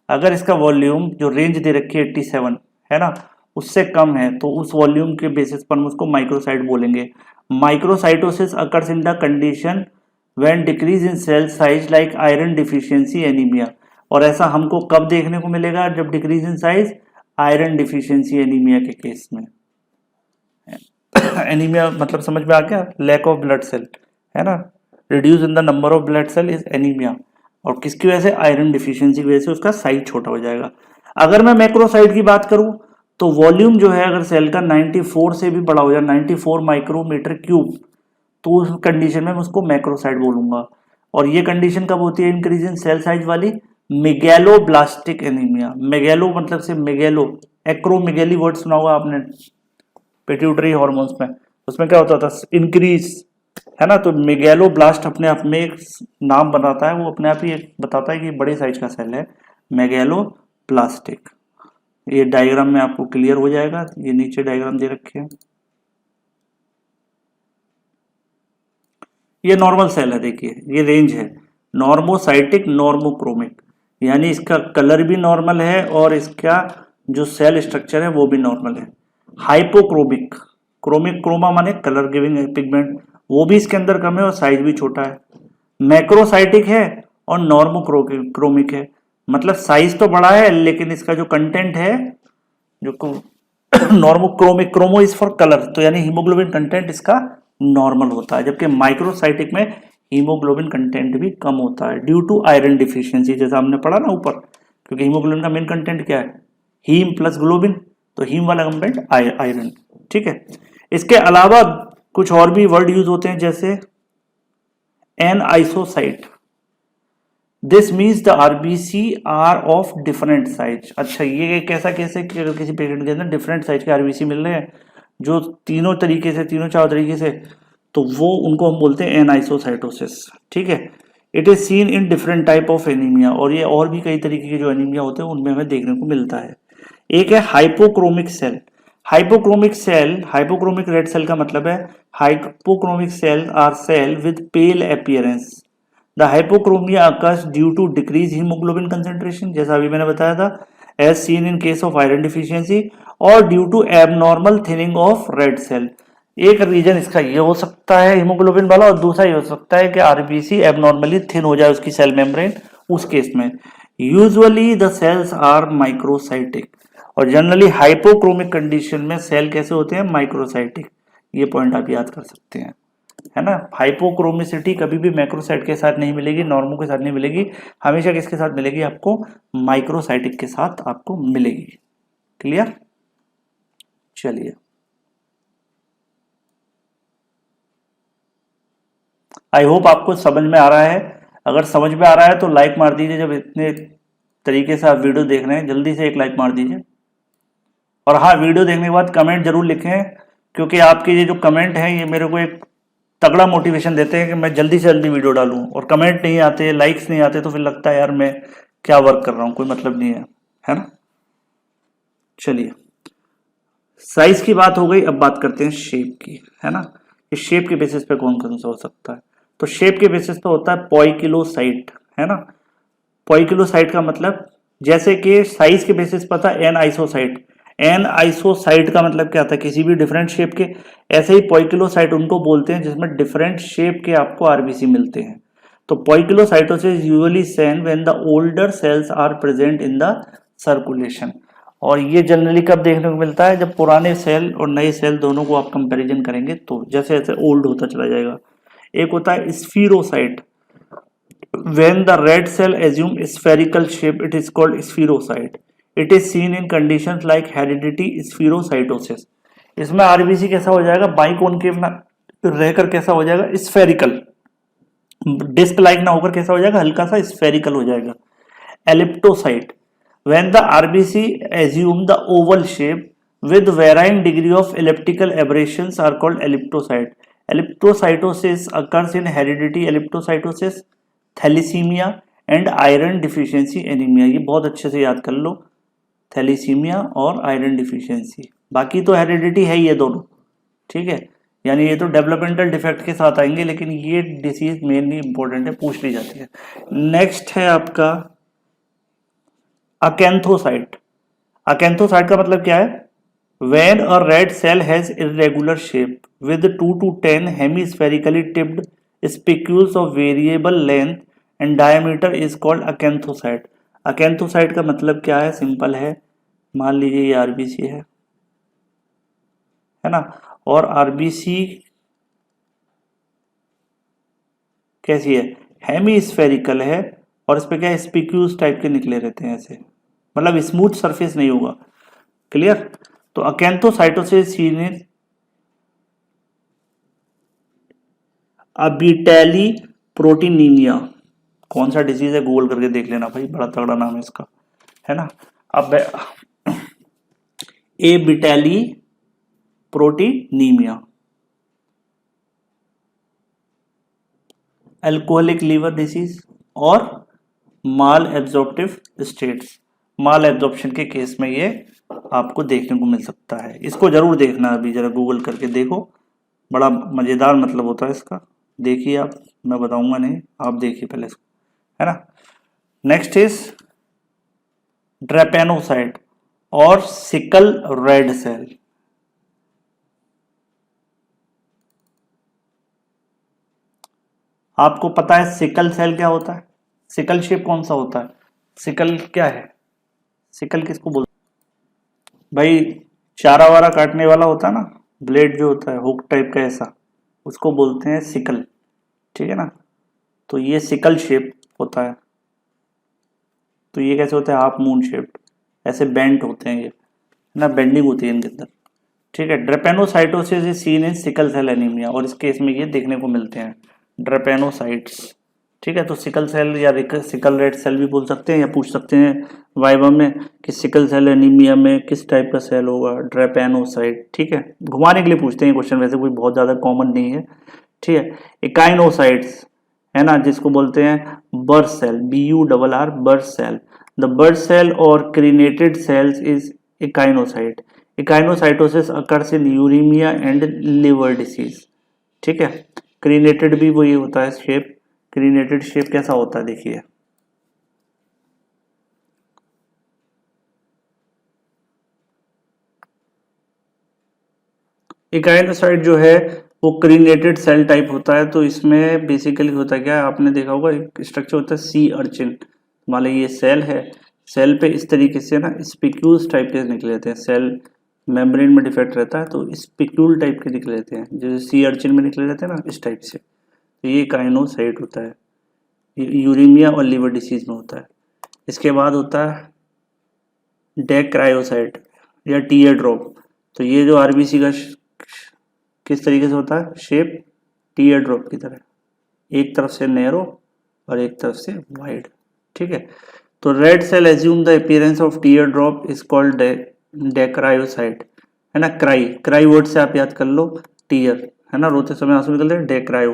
S1: अगर इसका वॉल्यूम जो रेंज दे रखी है 87 है ना, उससे कम है, तो उस वॉल्यूम के बेसिस पर हम उसको माइक्रोसाइट बोलेंगे। Microcytosis occurs in the condition when decrease in cell size like iron deficiency anaemia. और ऐसा हमको कब देखने को मिलेगा, जब decrease in size iron deficiency anaemia के केस में। एनीमिया मतलब समझ में आ गया, लैक ऑफ ब्लड सेल, है ना, reduce in the number of blood cell is anaemia. और किसकी वजह से, आयरन डिफिशियंसी की वजह से उसका साइज छोटा हो जाएगा। अगर मैं मैक्रोसाइट की बात करूं तो वॉल्यूम जो है अगर सेल का 94 से भी बड़ा हो जाए, 94 माइक्रोमीटर क्यूब, तो उस कंडीशन में मैं उसको मैक्रोसाइट बोलूंगा। और ये कंडीशन कब होती है, इंक्रीज इन सेल साइज वाली, मेगैलोब्लास्टिक एनीमिया। मेगैलो मतलब से मेगैलो, एक्रोमेगैली वर्ड सुना होगा आपने पिट्यूटरी हार्मोन्स में, उसमें क्या होता था, इंक्रीज, है ना। तो मेगैलोब्लास्ट अपने आप में एक नाम बनाता है, वो अपने आप ही एक बताता है कि बड़े साइज का सेल है, मेगैलोब्लास्टिक। ये डायग्राम में आपको क्लियर हो जाएगा, ये नीचे डायग्राम दे रखे हैं। ये नॉर्मल सेल है, देखिए ये रेंज है नॉर्मोसाइटिक नॉर्मोक्रोमिक, यानी इसका कलर भी नॉर्मल है और इसका जो सेल स्ट्रक्चर है वो भी नॉर्मल है। हाइपोक्रोमिक, क्रोमिक क्रोमा माने कलर गिविंग पिगमेंट, वो भी इसके अंदर कम है और साइज भी छोटा है। मैक्रोसाइटिक है और नॉर्मोक्रोमिक है, मतलब साइज तो बड़ा है लेकिन इसका जो कंटेंट है जो normochromic, chromo is for colour, तो यानी हीमोग्लोबिन कंटेंट इसका नॉर्मल होता है, जबकि माइक्रोसाइटिक में हीमोग्लोबिन कंटेंट भी कम होता है ड्यू टू आयरन डिफिशियंसी, जैसा हमने पढ़ा ना ऊपर, क्योंकि हीमोग्लोबिन का मेन कंटेंट क्या है, हीम प्लस ग्लोबिन, तो हीम वाला कंटेंट आयरन। ठीक है, इसके अलावा कुछ और भी वर्ड यूज होते हैं, जैसे anisocyte, this means the RBC are of different size. अच्छा, ये कैसा, कैसे किसी पेशेंट के अंदर डिफरेंट साइज के आरबीसी मिल रहे हैं जो तीनों तरीके से, तीनों चार तरीके से, तो वो उनको हम बोलते हैं एनआइसोसाइटोसिस। ठीक है, it is seen in different type of anaemia, और ये और भी कई तरीके के जो एनीमिया होते हैं उनमें हमें देखने को मिलता है। एक है hypochromic cell. Hypochromic cell, hypochromic red cell का मतलब है hypochromic cell are cell with pale appearance. The hypochromia occurs due to decrease haemoglobin concentration, जैसा अभी मैंने बताया था, as seen in case of iron deficiency, और due to abnormal thinning of red cell. एक रीजन इसका ये हो सकता है हीमोग्लोबिन वाला, और दूसरा ये हो सकता है कि आरबीसी एबनॉर्मली थिन हो जाए उसकी सेल मेम्ब्रेन, उस केस में। Usually the cells are microcytic, और जनरली हाइपोक्रोमिक कंडीशन में सेल कैसे होते हैं, माइक्रोसाइटिक। ये पॉइंट आप याद कर सकते हैं, है ना। हाइपोक्रोमिसिटी कभी भी मैक्रोसाइट के साथ नहीं मिलेगी, नॉर्मो के साथ नहीं मिलेगी, हमेशा किसके साथ मिलेगी आपको, माइक्रोसाइटिक के साथ आपको मिलेगी। क्लियर, चलिए, आई होप आपको समझ में आ रहा है। अगर समझ में आ रहा है तो लाइक मार दीजिए, जब इतने तरीके से आप वीडियो देख रहे हैं जल्दी से एक लाइक मार दीजिए। और हाँ, वीडियो देखने के बाद कमेंट जरूर लिखें, क्योंकि आपके ये जो कमेंट हैं ये मेरे को एक तगड़ा मोटिवेशन देते हैं कि मैं जल्दी से जल्दी वीडियो डालूं। और कमेंट नहीं आते, लाइक्स नहीं आते, तो फिर लगता है यार मैं क्या वर्क कर रहा हूं, कोई मतलब नहीं है ना। चलिए, साइज की बात हो गई, अब बात करते हैं शेप की, है ना। इस शेप के बेसिस पे कौन कौन सा हो सकता है, तो शेप के बेसिस पे होता है पॉइकिलोसाइट, है ना। पॉइकिलोसाइट का मतलब, जैसे कि साइज के बेसिस पर था एन आइसोसाइट, एन आइसोसाइट का मतलब क्या था, किसी भी डिफरेंट शेप के। ऐसे ही पॉइकिलोसाइट उनको बोलते हैं जिसमें डिफरेंट शेप के आपको आरबीसी मिलते हैं। तो poikilocytosis usually seen when the older cells are present in the circulation, और ये जनरली कब देखने को मिलता है, जब पुराने सेल और नए सेल दोनों को आप कंपैरिजन करेंगे तो जैसे जैसे ओल्ड होता चला जाएगा। एक होता है स्फीरोसाइट, when the red cell assume spherical shape it is called spherocyte. It is seen in conditions like heredity spherocytosis. इसमें आरबीसी कैसा हो जाएगा, बाइकोनकेव ना रहकर कैसा हो जाएगा, स्फेरिकल, डिस्क लाइक ना होकर कैसा हो जाएगा, हल्का सा स्फेरिकल हो जाएगा। एलिप्टोसाइट, when the RBC assume the oval shape with varying degree of elliptical aberrations are called elliptocyte. Elliptocytosis occurs in heredity elliptocytosis, thalassaemia and iron deficiency anaemia. ये बहुत अच्छे से याद कर लो, थैलीसीमिया और आयरन डिफिशियंसी। बाकी तो हेरिडिटी है ये दोनों, ठीक है, यानी ये तो डेवलपमेंटल डिफेक्ट के साथ आएंगे, लेकिन ये डिसीज मेनली इंपॉर्टेंट है, पूछ ली जाती है। नेक्स्ट है आपका अकेंथोसाइट। अकेंथोसाइट का मतलब क्या है, when a red cell has irregular shape with 2 to 10 hemispherically tipped spicules of variable length and diameter is called acanthocyte. अकेंथोसाइट का मतलब क्या है, सिंपल है, मान लीजिए ये आरबीसी है ना, और आरबीसी कैसी है, हेमीस्फेरिकल है, और इस पे क्या स्पिक्यूल्स टाइप के निकले रहते हैं ऐसे, मतलब स्मूथ सरफेस नहीं होगा। क्लियर, तो अकेंथोसाइटोसिस अबीटेली प्रोटीनीमिया, कौन सा डिजीज है गूगल करके देख लेना भाई, बड़ा तगड़ा नाम है इसका, है ना। अब एबिटेली प्रोटीनीमिया, अल्कोहलिक लीवर डिसीज और माल एब्जॉर्प्टिव स्टेट्स। माल एब्जॉर्प्शन के केस में ये आपको देखने को मिल सकता है। इसको जरूर देखना, अभी जरा गूगल करके देखो, बड़ा मजेदार मतलब होता है इसका। देखिए आप, मैं बताऊंगा नहीं, आप देखिए पहले इसको, है ना। नेक्स्ट इज ड्रेपेनोसाइट और सिकल रेड सेल। आपको पता है सिकल सेल क्या होता है? सिकल शेप कौन सा होता है? सिकल क्या है? सिकल किसको बोलते हैं भाई? चारा वारा काटने वाला होता है ना, ब्लेड जो होता है हुक टाइप का ऐसा, उसको बोलते हैं सिकल, ठीक है ना। तो ये सिकल शेप होता है। तो ये कैसे होता है? हाफ मून शेप्ड, ऐसे बेंट होते हैं ये ना, बेंडिंग होती है इनके अंदर, ठीक है। Drepanocytosis is seen in sickle cell anaemia, और इस केस में ये देखने को मिलते हैं ड्रेपेनोसाइट्स, ठीक है। तो सिकल सेल या सिकल रेड सेल भी बोल सकते हैं, या पूछ सकते हैं वाइवा में कि सिकल सेल एनीमिया में किस टाइप का सेल होगा? ड्रेपेनोसाइट, ठीक है। घुमाने के लिए पूछते हैं क्वेश्चन, वैसे कोई बहुत ज्यादा कॉमन नहीं है, ठीक है। इकाइनोसाइट्स है ना, जिसको बोलते हैं burr cell, BURR burr cell. The burr cell और crenated cells is echinocyte. Echinocytosis occurs in uraemia and liver disease, ठीक है। क्रीनेटेड भी वही होता है शेप। क्रीनेटेड शेप कैसा होता है देखिए, इकाइनोसाइट जो है वो क्रीनेटेड सेल टाइप होता है। तो इसमें बेसिकली होता क्या है, आपने देखा होगा एक स्ट्रक्चर होता है सी अर्चिन। मान लो ये सेल है, सेल पे इस तरीके से ना स्पिक्यूल्स टाइप के निकले रहते हैं, सेल मेम्ब्रेन में डिफेक्ट रहता है तो स्पिक्यूल टाइप के निकले रहते हैं, जैसे सी अर्चिन में निकले रहते हैं ना, इस टाइप से। तो ये काइनोसाइट होता है, यूरीमिया और लिवर डिसीज में होता है। इसके बाद होता है डेक्रायोसाइट या टीयर ड्रॉप। तो ये जो आरबीसी का किस तरीके से होता है शेप? टीयर ड्रॉप की तरह, एक तरफ से नैरो और एक तरफ से वाइड, ठीक है। तो red cell assume the appearance of tear drop is called dacryocyte, है ना। क्राई, क्राई वर्ड से आप याद कर लो, टीयर है ना, रोते समय आंसू निकलते हैं, डेक्रायो,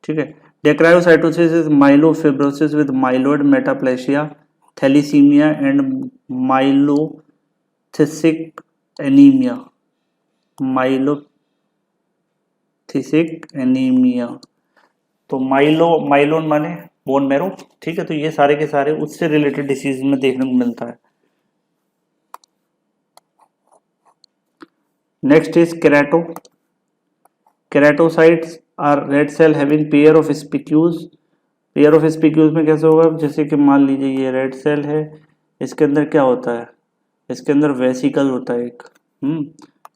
S1: ठीक है। Dacryocytosis is myelofibrosis with myeloid metaplasia, thalassaemia and myelophthisic anaemia. Myelophthisic anaemia, तो माइलोन माने बोन मैरो, ठीक है। तो ये सारे के सारे उससे रिलेटेड डिसीज में देखने को मिलता है। Next is keratocytes are red cell having pair of spicules. Pair of spicules में कैसे होगा? जैसे कि मान लीजिए ये रेड सेल है, इसके अंदर क्या होता है? इसके अंदर वेसिकल होता है एक,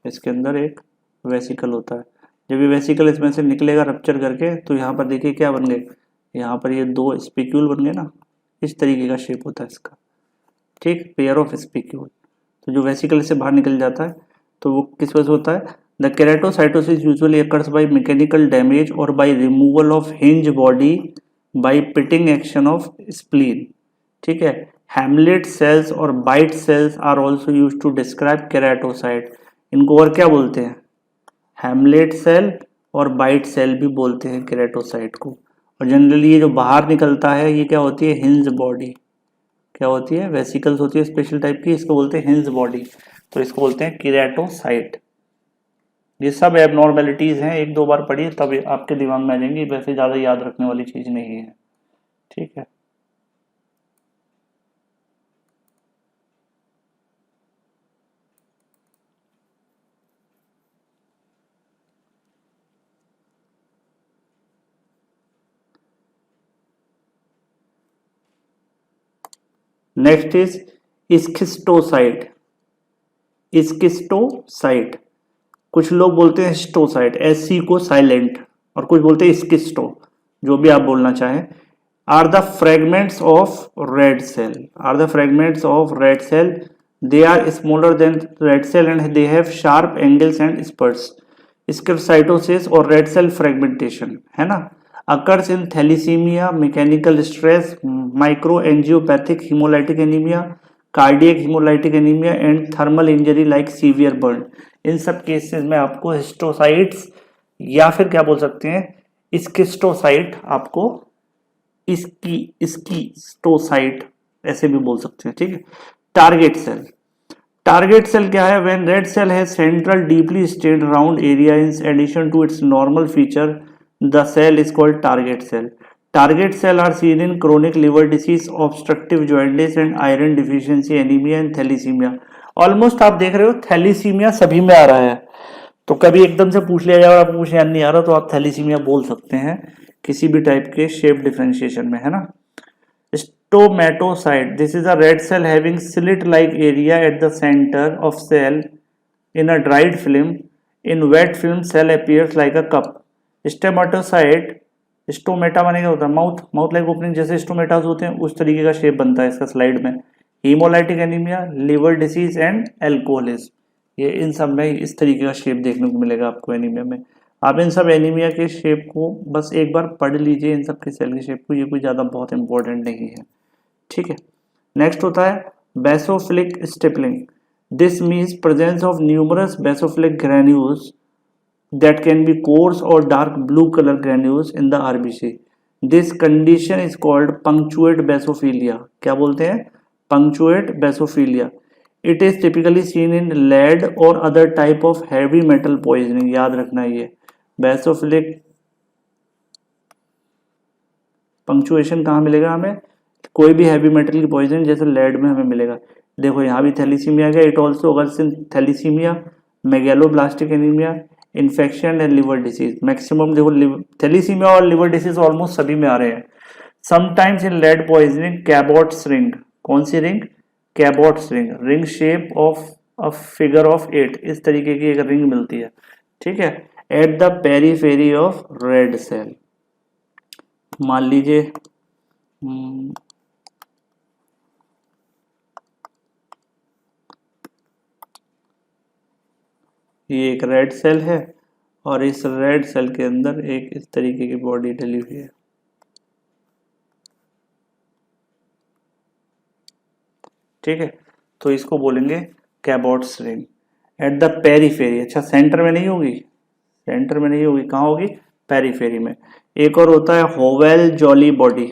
S1: इसके अंदर एक वेसिकल होता है। जब ये वेसिकल इसमें से निकलेगा रप्चर करके, तो यहाँ पर देखिए क्या बन गए, यहाँ पर ये दो स्पिक्यूल बन गए ना, इस तरीके का शेप होता है इसका, ठीक, पेयर ऑफ स्पिक्यूल। तो जो वेसिकल से बाहर निकल जाता है तो वो किस वजह से होता है? The keratocytosis usually occurs by mechanical damage और by removal of Heinz body by pitting action of spleen, ठीक है। हैमलेट सेल्स और bite cells are also use to describe keratocyte. इनको और क्या बोलते हैं? हैमलेट सेल और बाइट सेल भी बोलते हैं केराटोसाइट को। और जनरली ये जो बाहर निकलता है ये क्या होती है? हिंज बॉडी, क्या होती है? वेसिकल्स होती है स्पेशल टाइप की, इसको बोलते हैं हिंज बॉडी, तो इसको बोलते हैं केराटोसाइट। ये सब एबनॉर्मेलिटीज हैं, एक दो बार पढ़िए तब आपके दिमाग में आ जाएंगी, वैसे ज़्यादा याद रखने वाली चीज़ नहीं है, ठीक है। Next is स्किस्टोसाइट। स्किस्टोसाइट, कुछ लोग बोलते हैं स्टोसाइट, SC को साइलेंट, और कुछ बोलते हैं स्किस्टो, जो भी आप बोलना चाहें। Are the fragments of red cell, are the fragments of red cell, they are smaller than red cell and they have sharp angles and spurs. Schistocytosis और रेड सेल फ्रेगमेंटेशन, है ना, occurs in thalassemia, mechanical stress, microangiopathic hemolytic anemia, cardiac hemolytic anemia and thermal injury like severe burn. इन सब cases में आपको histiocytes या फिर क्या बोल सकते हैं स्किस्टोसाइट, आपको इसकी स्टोसाइट ऐसे भी बोल सकते हैं, ठीक है। टारगेट सेल, टारगेट सेल क्या है? व्हेन रेड सेल है central deeply stained round area in addition to its normal feature, the cell is called target cell. Target cell are seen in chronic liver disease, obstructive jaundice and iron deficiency anaemia and thalassaemia. Almost आप देख रहे हो thalassemia सभी में आ रहा है, तो कभी एकदम से पूछ लिया जाए और आपको कुछ याद नहीं आ रहा तो आप थैलीसीमिया बोल सकते हैं किसी भी टाइप के शेप डिफरेंशिएशन में, है ना. Stomatocyte, this is a red cell having slit-like area at the center of cell in a dried film. In wet film, cell appears like a cup. Stomatocyte, stomata माने क्या होता है? Mouth, mouth like opening, जैसे stomatas होते हैं उस तरीके का शेप बनता है इसका स्लाइड में. Haemolytic anaemia, liver disease and alcoholism, ये इन सब में इस तरीके का शेप देखने को मिलेगा आपको एनीमिया में. आप इन सब एनीमिया के शेप को बस एक बार पढ़ लीजिए, इन सब के सेल के शेप को, ये कोई ज़्यादा बहुत इंपॉर्टेंट नहीं है. ठीक है. नेक्स्ट होता है basophilic stippling. This means presence of numerous basophilic granules that can be coarse or dark blue color granules in the RBC. This condition is called punctuate basophilia. क्या बोलते हैं? Punctuate basophilia. It is typically seen in lead or other type of heavy metal poisoning. याद रखना ये basophilic punctuation कहाँ मिलेगा हमें? कोई भी हैवी मेटल की पॉइजन जैसे लेड में हमें मिलेगा. देखो यहाँ भी थैलीसीमिया गया, it also occurs in thalassaemia, megaloblastic anaemia, infection and liver disease. Maximum देखो थैलीसीमिया और लिवर डिसीज ऑलमोस्ट सभी में आ रहे हैं. Sometimes in lead poisoning Cabot's ring. कौन सी रिंग? Cabot's ring. Ring shape of a figure of 8, इस तरीके की एक रिंग मिलती है. ठीक है. At the periphery of red cell. मान लीजिए ये एक रेड सेल है और इस रेड सेल के अंदर एक इस तरीके की बॉडी डली हुई है. ठीक है. तो इसको बोलेंगे कैबॉट्स रिंग. Eight the periphery. अच्छा, सेंटर में नहीं होगी, सेंटर में नहीं होगी, कहाँ होगी? पेरीफेरी में. एक और होता है hovel jolly body.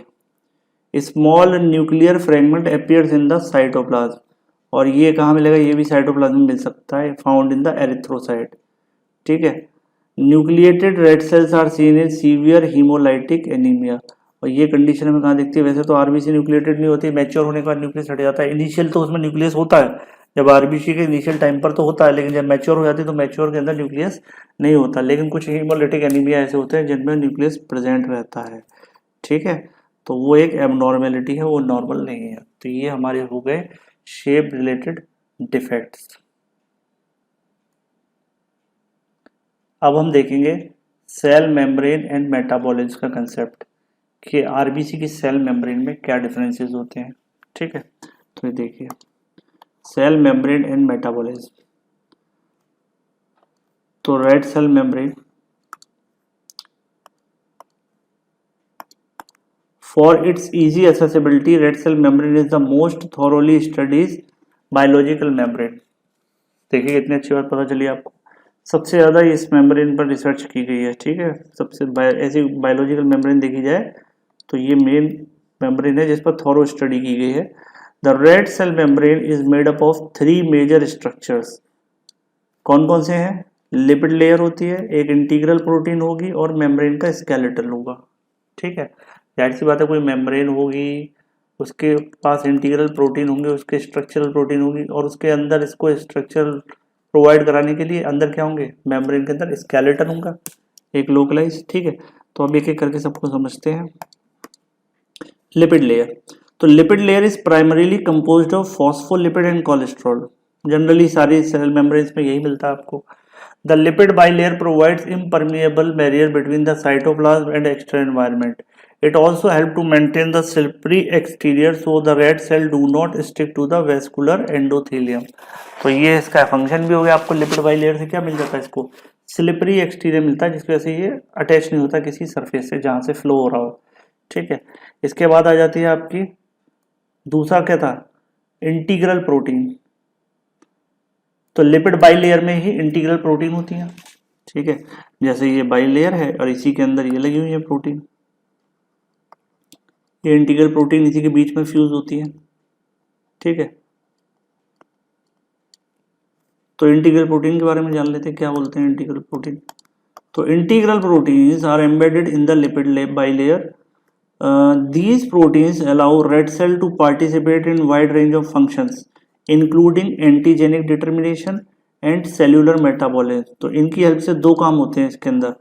S1: Small nuclear fragment appears in the cytoplasm. और ये कहाँ मिलेगा? ये भी साइटोप्लाज्म में मिल सकता है, फाउंड इन द एरिथ्रोसाइट. ठीक है. Nucleated red cells are seen in severe haemolytic anaemia. और ये कंडीशन में कहाँ दिखती है? वैसे तो आरबीसी न्यूक्लिएटेड नहीं होती, मैच्योर होने के बाद न्यूक्लियस हट जाता है. इनिशियल तो उसमें न्यूक्लियस होता है, जब आरबीसी के इनिशियल टाइम पर तो होता है, लेकिन जब मैच्योर हो जाती है तो मैच्योर के अंदर न्यूक्लियस नहीं होता. लेकिन कुछ हीमोलाइटिक एनीमिया ऐसे होते हैं जिनमें न्यूक्लियस प्रेजेंट रहता है. ठीक है. तो वो एक एबनॉर्मेलिटी है, वो नॉर्मल नहीं है. तो ये हमारे हो गए शेप रिलेटेड डिफेक्ट्स. अब हम देखेंगे सेल मेम्ब्रेन एंड मेटाबॉलिज्म का कंसेप्ट, कि आरबीसी की सेल मेम्ब्रेन में क्या डिफरेंसेस होते हैं. ठीक है. तो ये देखिए सेल मेम्ब्रेन एंड मेटाबॉलिज्म. तो red cell membrane, for its easy accessibility, red cell membrane is the most thoroughly studied biological membrane. देखिए कितनी अच्छी बात पता चली आपको. सबसे ज़्यादा इस मेम्ब्रेन पर रिसर्च की गई है. ठीक है. सबसे ऐसी बायोलॉजिकल मेम्ब्रेन देखी जाए तो ये मेन मेम्ब्रेन है जिस पर थॉरो स्टडी की गई है. The red cell membrane is made up of 3 major structures. कौन कौन से हैं? लिपिड लेयर होती है, एक इंटीग्रल प्रोटीन होगी और मेम्ब्रेन का स्केलेटन होगा. ठीक है. जाहिर सी बात है, कोई मेम्ब्रेन होगी, उसके पास इंटीग्रल प्रोटीन होंगे, उसके स्ट्रक्चरल प्रोटीन होगी, और उसके अंदर इसको स्ट्रक्चर प्रोवाइड कराने के लिए अंदर क्या होंगे? मेम्ब्रेन के अंदर स्केलेटन होगा, एक लोकलाइज. ठीक है. तो अब एक एक करके सबको समझते हैं. Lipid layer. तो lipid layer is primarily composed of phospholipid and cholesterol. Generally सारी सेल मेम्ब्रेन्स में यही मिलता है आपको. The lipid bilayer provides impermeable barrier between the cytoplasm and external environment. It also helps to maintain the slippery exterior so the red cell do not stick to the vascular endothelium. तो ये इसका function भी हो गया. आपको lipid bilayer से क्या मिल जाता है? इसको स्लिपरी एक्सटीरियर मिलता है, जिसकी वजह से ये अटैच नहीं होता किसी सरफेस से जहाँ से फ्लो हो रहा हो. ठीक है. इसके बाद आ जाती है आपकी दूसरा क्या था? Integral protein. तो लिपिड बाइलेयर में ही इंटीग्रल प्रोटीन होती है. ठीक है. जैसे ये बाइलेयर है और इसी के अंदर ये लगी हुई है प्रोटीन, ये इंटीग्रल प्रोटीन इसी के बीच में फ्यूज होती है. ठीक है. तो इंटीग्रल प्रोटीन के बारे में जान लेते हैं, क्या बोलते हैं इंटीग्रल प्रोटीन। तो integral proteins are embedded in the lipid bilayer. These proteins allow red cell to participate in wide range of functions, including antigenic determination and cellular metabolism। तो इनकी हेल्प से दो काम होते हैं इसके अंदर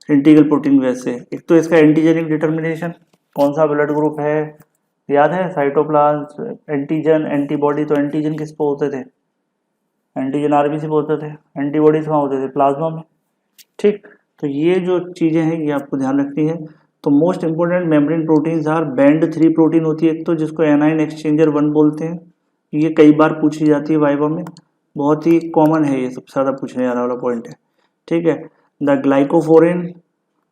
S1: इंटीग्रल प्रोटीन वैसे, एक तो इसका एंटीजेनिक डिटर्मिनेशन, कौन सा ब्लड ग्रुप है याद है, साइटोप्लाज्म, एंटीजन, एंटीबॉडी। तो एंटीजन किस पे होते थे, एंटीजन आरबीसी पे होते थे, एंटीबॉडीज कहाँ होते थे, प्लाज्मा में। ठीक, तो ये जो चीजें हैं ये आपको ध्यान रखनी है। तो most important membrane proteins are band 3 protein होती है एक तो, जिसको एनाइन एक्सचेंजर 1 बोलते हैं। ये कई बार पूछी जाती है वाइवा में, बहुत ही कॉमन है, ये सबसे ज़्यादा पूछने वाला पॉइंट है। ठीक है, the ग्लाइकोफोरिन,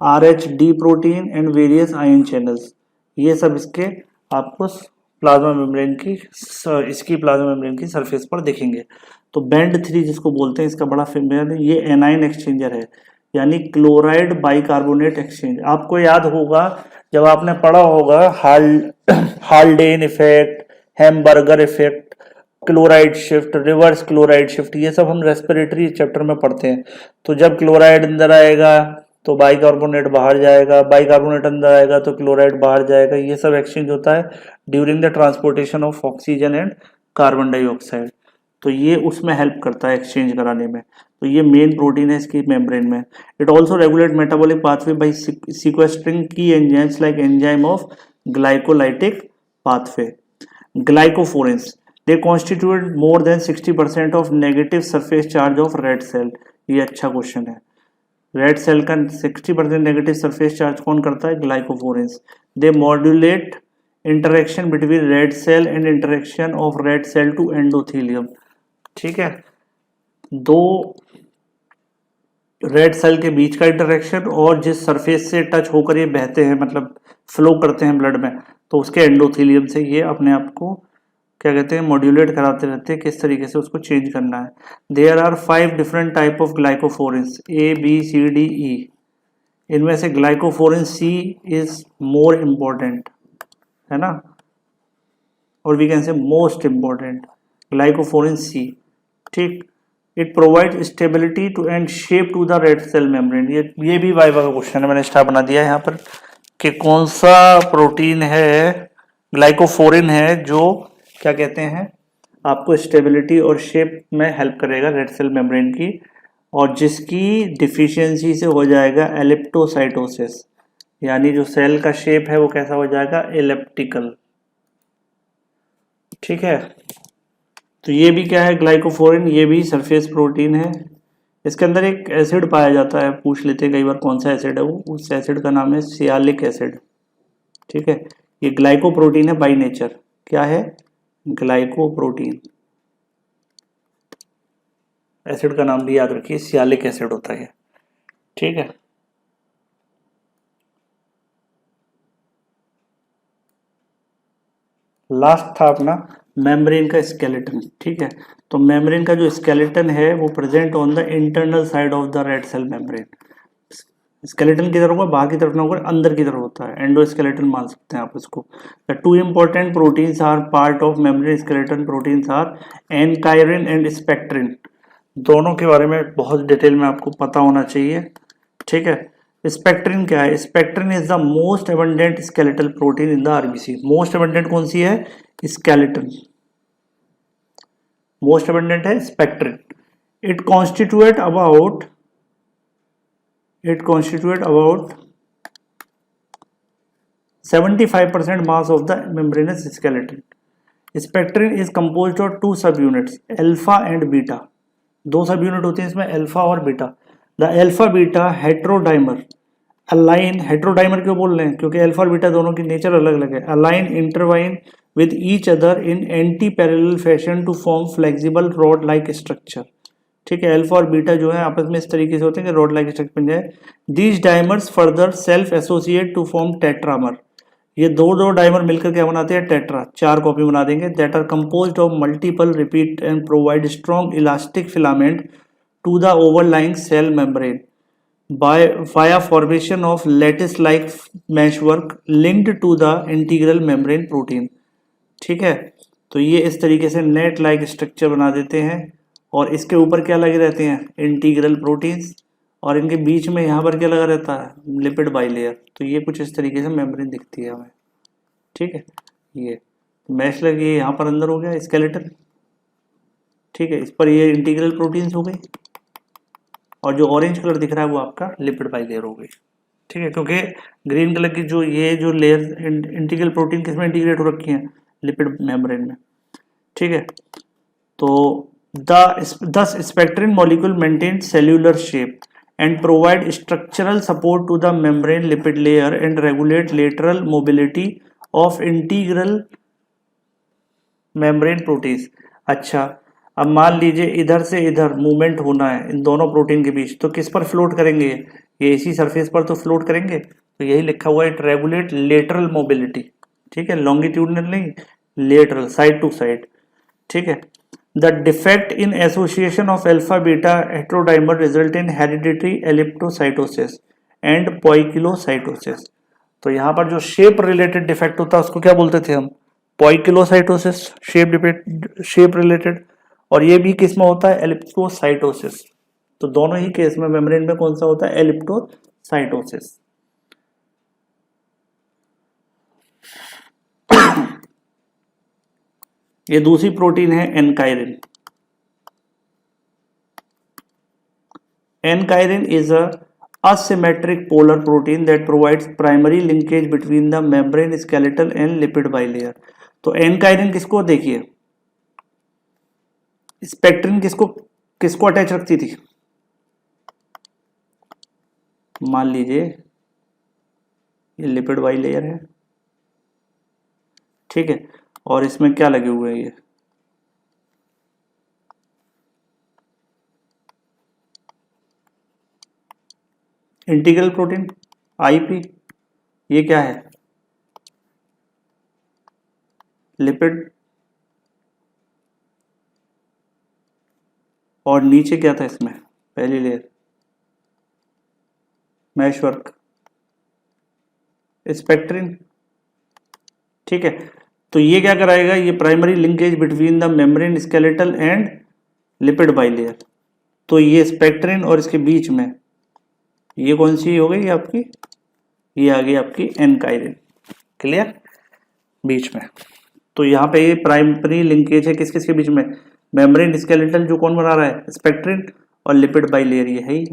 S1: RH-D protein and various ion channels, ये सब इसके आपको प्लाज्मा मेम्ब्रेन की इसकी प्लाज्मा मेम्ब्रेन की सरफेस पर दिखेंगे। तो बैंड 3 जिसको बोलते हैं, इसका बड़ा फेमस है, ये एनाइन एक्सचेंजर है, यानी क्लोराइड बाइकार्बोनेट एक्सचेंज। आपको याद होगा जब आपने पढ़ा होगा Haldane effect, hamburger effect, chloride shift, reverse chloride shift, ये सब हम रेस्पिरेटरी चैप्टर में पढ़ते हैं। तो जब क्लोराइड अंदर आएगा तो बाइकार्बोनेट बाहर जाएगा, बाइकार्बोनेट अंदर आएगा तो क्लोराइड बाहर जाएगा, ये सब एक्सचेंज होता है during the transportation of oxygen and carbon dioxide. तो ये उसमें हेल्प करता है एक्सचेंज कराने में। तो ये मेन प्रोटीन है इसकी मेम्ब्रेन में। It also regulate metabolic pathway by sequestering key enzymes like enzyme of glycolytic pathway. Glycophorins, they constitute more than 60% of negative surface charge of red cell. ये अच्छा क्वेश्चन है, रेड सेल का 60% negative surface charge कौन करता है, glycophorins. They modulate interaction between red cell and interaction of red cell to endothelium. ठीक है, दो रेड सेल के बीच का इंटरेक्शन और जिस सरफेस से टच होकर ये बहते हैं, मतलब फ्लो करते हैं ब्लड में, तो उसके एंडोथेलियम से ये अपने आप को क्या कहते हैं, मॉड्यूलेट कराते रहते हैं, किस तरीके से उसको चेंज करना है। There are 5 different type of glycophorins, ABCDE। इनमें से glycophorins C is more important, है ना, और we can say most important glycophorins C। ठीक, it provide stability to and shape to the red cell membrane. ये भी वाइवा का question है, मैंने स्टार बना दिया है यहाँ पर कि कौन सा प्रोटीन है, ग्लाइकोफोरिन है, जो क्या कहते हैं आपको स्टेबिलिटी और शेप में हेल्प करेगा रेड सेल मेम्ब्रेन की, और जिसकी डिफिशियंसी से हो जाएगा एलिप्टोसाइटोसिस, यानी जो सेल का शेप है वो कैसा हो जाएगा, एलिप्टिकल। ठीक है, तो ये भी क्या है ग्लाइकोफोरिन, ये भी सरफेस प्रोटीन है। इसके अंदर एक एसिड पाया जाता है, पूछ लेते हैं कई बार कौन सा एसिड है वो, उस एसिड का नाम है सियालिक एसिड। ठीक है, ये ग्लाइकोप्रोटीन है बाय नेचर, क्या है, ग्लाइकोप्रोटीन। एसिड का नाम भी याद रखिए, सियालिक एसिड होता है। ठीक है, लास्ट था अपना मेम्ब्रेन का स्केलेटन। ठीक है, तो मेम्ब्रेन का जो स्केलेटन है वो present on the internal side of the red cell membrane. Skeleton की तरफ होगा, बाहर की तरफ ना होकर अंदर की तरफ होता है, एंडोस्केलेटन मान सकते हैं आप इसको। The 2 important proteins are part of membrane skeleton proteins are ankyrin and spectrin. दोनों के बारे में बहुत डिटेल में आपको पता होना चाहिए। ठीक है, स्पेक्ट्रिन क्या है, spectrin is the most abundant skeletal protein in the RBC. Most abundant कौन सी है, स्केलेटन, मोस्ट एबंडेंट है spectrin. It constitute about 75% mass of the membranous skeleton. Spectrin is composed of 2 subunits, alpha and beta. 2 subunit होते हैं इसमें, alpha और beta. The alpha beta heterodimer align, heterodimer क्यों बोल रहे हैं, क्योंकि अल्फा और बीटा दोनों की नेचर अलग अलग है। Align intertwine with each other in anti parallel fashion to form flexible rod like structure. ठीक है, अल्फा और बीटा जो है आपस में इस तरीके से होते हैं कि रॉड लाइक स्ट्रक्चर बन जाए। These dimers further self associate to form tetramer. ये दो डाइमर मिलकर क्या बनाते हैं, टेट्रा, 4 कॉपी बना देंगे। That are composed of multiple repeat and provide strong elastic filament to the overlying cell membrane by via formation of lattice like meshwork linked to the integral membrane protein. ठीक है, तो ये इस तरीके से net like structure बना देते हैं और इसके ऊपर क्या लगे रहते हैं, इंटीग्रल प्रोटीन्स, और इनके बीच में यहाँ पर क्या लगा रहता है, लिपिड बाइलेयर। तो ये कुछ इस तरीके से मेम्ब्रेन दिखती है हमें, ठीक है। ये मैश लगी यहाँ पर अंदर हो गया स्केलेटन, ठीक है। इस पर ये इंटीग्रल प्रोटीन्स हो गई, और जो ऑरेंज कलर दिख रहा है वो आपका लिपिड बाइलेयर हो गई, ठीक है। क्योंकि ग्रीन कलर की जो लेयर इंटीग्रल प्रोटीन किसमें इंटीग्रेट हो रखी है, लिपिड मेम्ब्रेन में, ठीक है। तो thus spectrin molecule maintains cellular shape and provide structural support to the membrane lipid layer and regulate lateral mobility of integral membrane proteins। अच्छा, अब मान लीजिए इधर से इधर मूवमेंट होना है इन दोनों प्रोटीन के बीच, तो किस पर फ्लोट करेंगे, ये इसी सरफेस पर तो फ्लोट करेंगे। तो यही लिखा हुआ है, इट रेगुलेट लेटरल मोबिलिटी, ठीक है, लॉन्गिट्यूडनल नहीं, लेटरल, साइड टू साइड, ठीक है। The defect in association of alpha beta heterodimer result in hereditary elliptocytosis and poikilocytosis। तो यहाँ पर जो शेप रिलेटेड डिफेक्ट होता है उसको क्या बोलते थे हम, पोइकिलोसाइटोसिस, शेप रिलेटेड। और ये भी किस में होता है, एलिप्टोसाइटोसिस। तो दोनों ही केस में मेम्ब्रेन में कौन सा होता है, एलिप्टोसाइटोसिस। ये दूसरी प्रोटीन है एनकाइरिन। एनकाइरिन is a asymmetric polar protein that provides primary linkage between the membrane skeletal and lipid bilayer। तो एनकाइरिन किसको, देखिए स्पेक्ट्रिन किसको किसको अटैच रखती थी, मान लीजिए ये लिपिड बाइलेयर है, ठीक है, और इसमें क्या लगे हुए हैं, ये इंटीग्रल प्रोटीन आईपी, ये क्या है, लिपिड, और नीचे क्या था इसमें, पहली लेयर मैशवर्क, स्पेक्ट्रिन, ठीक है। तो ये क्या कराएगा, ये primary linkage between the membrane skeletal and lipid bilayer. तो ये स्पेक्ट्रिन और इसके बीच में ये कौन सी हो गई आपकी, ये आ गई आपकी एनकाइरिन, क्लियर, बीच में। तो यहाँ पे ये प्राइमरी लिंकेज है किस किस के बीच में, मेम्ब्रेन स्केलेटल जो कौन बना रहा है, स्पेक्ट्रिन, और लिपिड बाइलेयर ये है ही,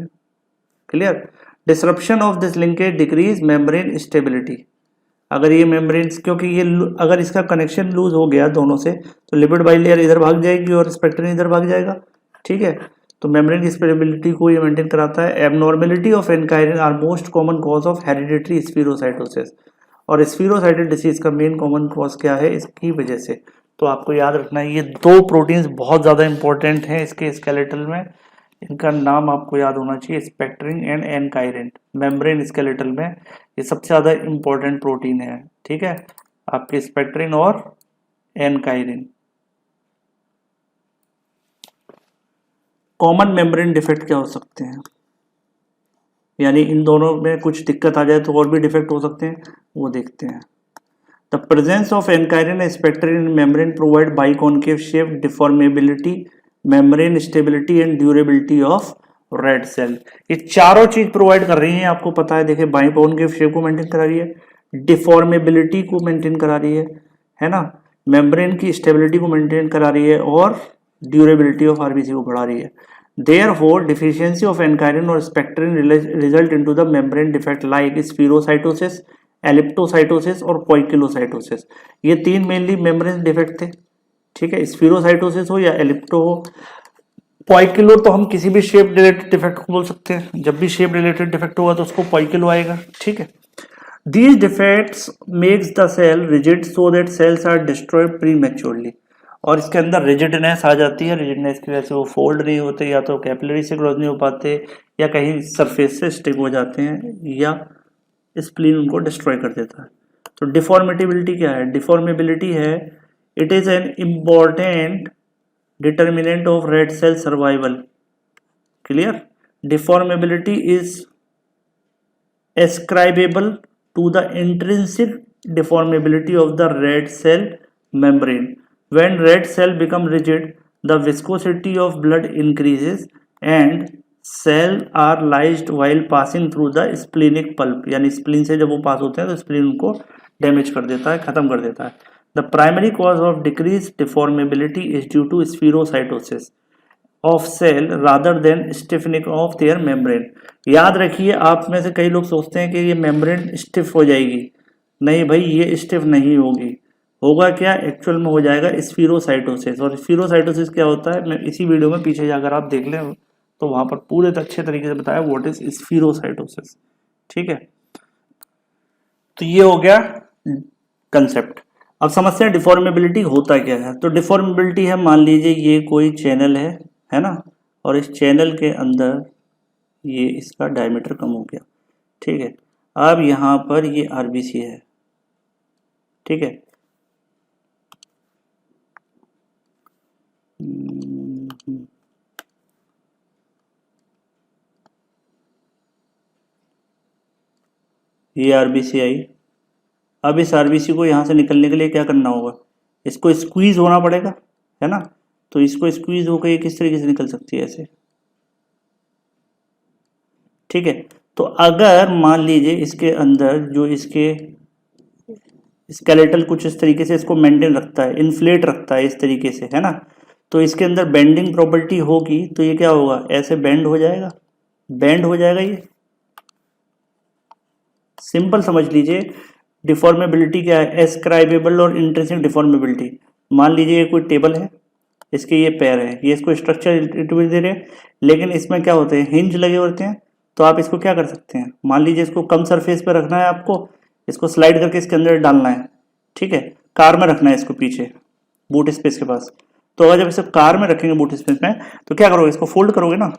S1: clear. Disruption of this linkage decrease membrane stability. अगर ये मेम्ब्रेन, क्योंकि ये अगर इसका कनेक्शन लूज हो गया दोनों से, तो लिपिड बाइलेयर इधर भाग जाएगी और स्पेक्ट्रिन इधर भाग जाएगा, ठीक है। तो मेम्ब्रेन की स्टेबिलिटी को ये मेंटेन कराता है। Abnormality of ankyrin are most common cause of hereditary spherocytosis. और स्फीरोसाइटिस डिसीज का मेन कॉमन कॉज क्या है, इसकी वजह से। तो आपको याद रखना है ये दो प्रोटीन्स बहुत ज़्यादा इंपॉर्टेंट हैं इसके स्केलेटल में, इनका नाम आपको याद होना चाहिए, स्पेक्ट्रिन एंड एनकाइरिन। मेम्ब्रेन स्केलेटल में ये सबसे ज़्यादा इंपॉर्टेंट प्रोटीन है, ठीक है, आपके स्पेक्ट्रिन और एनकाइरिन। कॉमन मेम्ब्रेन डिफेक्ट क्या हो सकते हैं, यानी इन दोनों में कुछ दिक्कत आ जाए तो और भी डिफेक्ट हो सकते हैं, वो देखते हैं। The presence of ankyrin and spectrin in membrane provide biconcave shape, deformability, membrane stability and durability of red cell. ये चारों चीज प्रोवाइड कर रही हैं, आपको पता है। देखिए बाइकॉन्केव शेप को मेंटेन करा रही है, डिफॉर्मेबिलिटी को मेंटेन करा रही है ना, मेम्ब्रेन की स्टेबिलिटी को मेंटेन करा रही है, और ड्यूरेबिलिटी ऑफ आरबीसी को बढ़ा रही है। Therefore, deficiency of एनकाइरिन और spectrin result into the membrane defect like spherocytosis, elliptocytosis और पोइकिलोसाइटोसिस। ये तीन मेनली मेम्ब्रेन डिफेक्ट थे, ठीक है। स्फीरोसाइटोसिस हो या एलिप्टो हो, पोइकिलो तो हम किसी भी शेप रिलेटेड डिफेक्ट को बोल सकते हैं। जब भी शेप रिलेटेड डिफेक्ट होगा तो उसको पोइकिलो आएगा, ठीक है। These defects makes the cell rigid so that cells are destroyed prematurely। और इसके अंदर रिजिडनेस आ जाती है, रिजिडनेस की वजह से वो फोल्ड नहीं होते, या तो कैपिलरी से क्लोज नहीं हो पाते, या कहीं सरफेस से स्टिक हो जाते हैं, या स्प्लीन उनको डिस्ट्रॉय कर देता है। तो डिफॉर्मेटिबिलिटी क्या है, डिफॉर्मेबिलिटी है, it is an important determinant of red cell survival, clear. Deformability is ascribable to the intrinsic deformability of the red cell membrane। When red cell become rigid, the viscosity of blood increases and cell are lysed while passing through the splenic pulp, यानी spleen से जब वो पास होते हैं तो spleen उनको damage कर देता है, खत्म कर देता है। The primary cause of decrease deformability is due to spherocytosis of cell rather than stiffening of their membrane. याद रखिए, आप में से कई लोग सोचते हैं कि ये मेम्ब्रेन स्टिफ हो जाएगी, नहीं भाई, ये स्टिफ नहीं होगी। होगा क्या, एक्चुअल में हो जाएगा स्फीरोसाइटोसिस। और स्फीरोसाइटोसिस क्या होता है, मैं इसी वीडियो में पीछे जाकर आप देख लें तो वहां पर पूरे अच्छे तरीके से बताया व्हाट इज स्फीरोसाइटोसिस। ठीक है, तो ये हो गया कंसेप्ट। अब समझते हैं डिफॉर्मेबिलिटी होता क्या है। तो डिफॉर्मेबिलिटी है, मान लीजिए ये कोई चैनल है ना, और इस चैनल के अंदर ये इसका डायमीटर कम हो गया। ठीक है, अब यहाँ पर ये आरबीसी है। ठीक है, ये आरबीसी आई। अब इस आरबीसी को यहाँ से निकलने के लिए क्या करना होगा, इसको स्क्वीज होना पड़ेगा, है ना। तो इसको स्क्वीज होकर ये किस तरीके से निकल सकती है, ऐसे। ठीक है, तो अगर मान लीजिए इसके अंदर जो इसके स्केलेटल कुछ इस तरीके से इसको मेंटेन रखता है, इन्फ्लेट रखता है इस तरीके से, है ना, तो इसके अंदर बेंडिंग प्रॉपर्टी होगी, तो ये क्या होगा, ऐसे बेंड हो जाएगा, बेंड हो जाएगा। ये सिंपल समझ लीजिए, डिफॉर्मेबिलिटी क्या है, एस्क्राइबेबल और इंट्रिंसिक डिफॉर्मेबिलिटी। मान लीजिए ये कोई टेबल है, इसके ये पैर है, ये इसको स्ट्रक्चर दे रहे हैं, लेकिन इसमें क्या होते हैं, हिंज लगे होते हैं। तो आप इसको क्या कर सकते हैं, मान लीजिए इसको कम सरफेस पे रखना है आपको, इसको स्लाइड करके इसके अंदर डालना है। ठीक है, कार में रखना है इसको पीछे बूट स्पेस के पास। तो अगर जब इसे कार में रखेंगे बूट स्पेस में, तो क्या करोगे, इसको फोल्ड करोगे ना,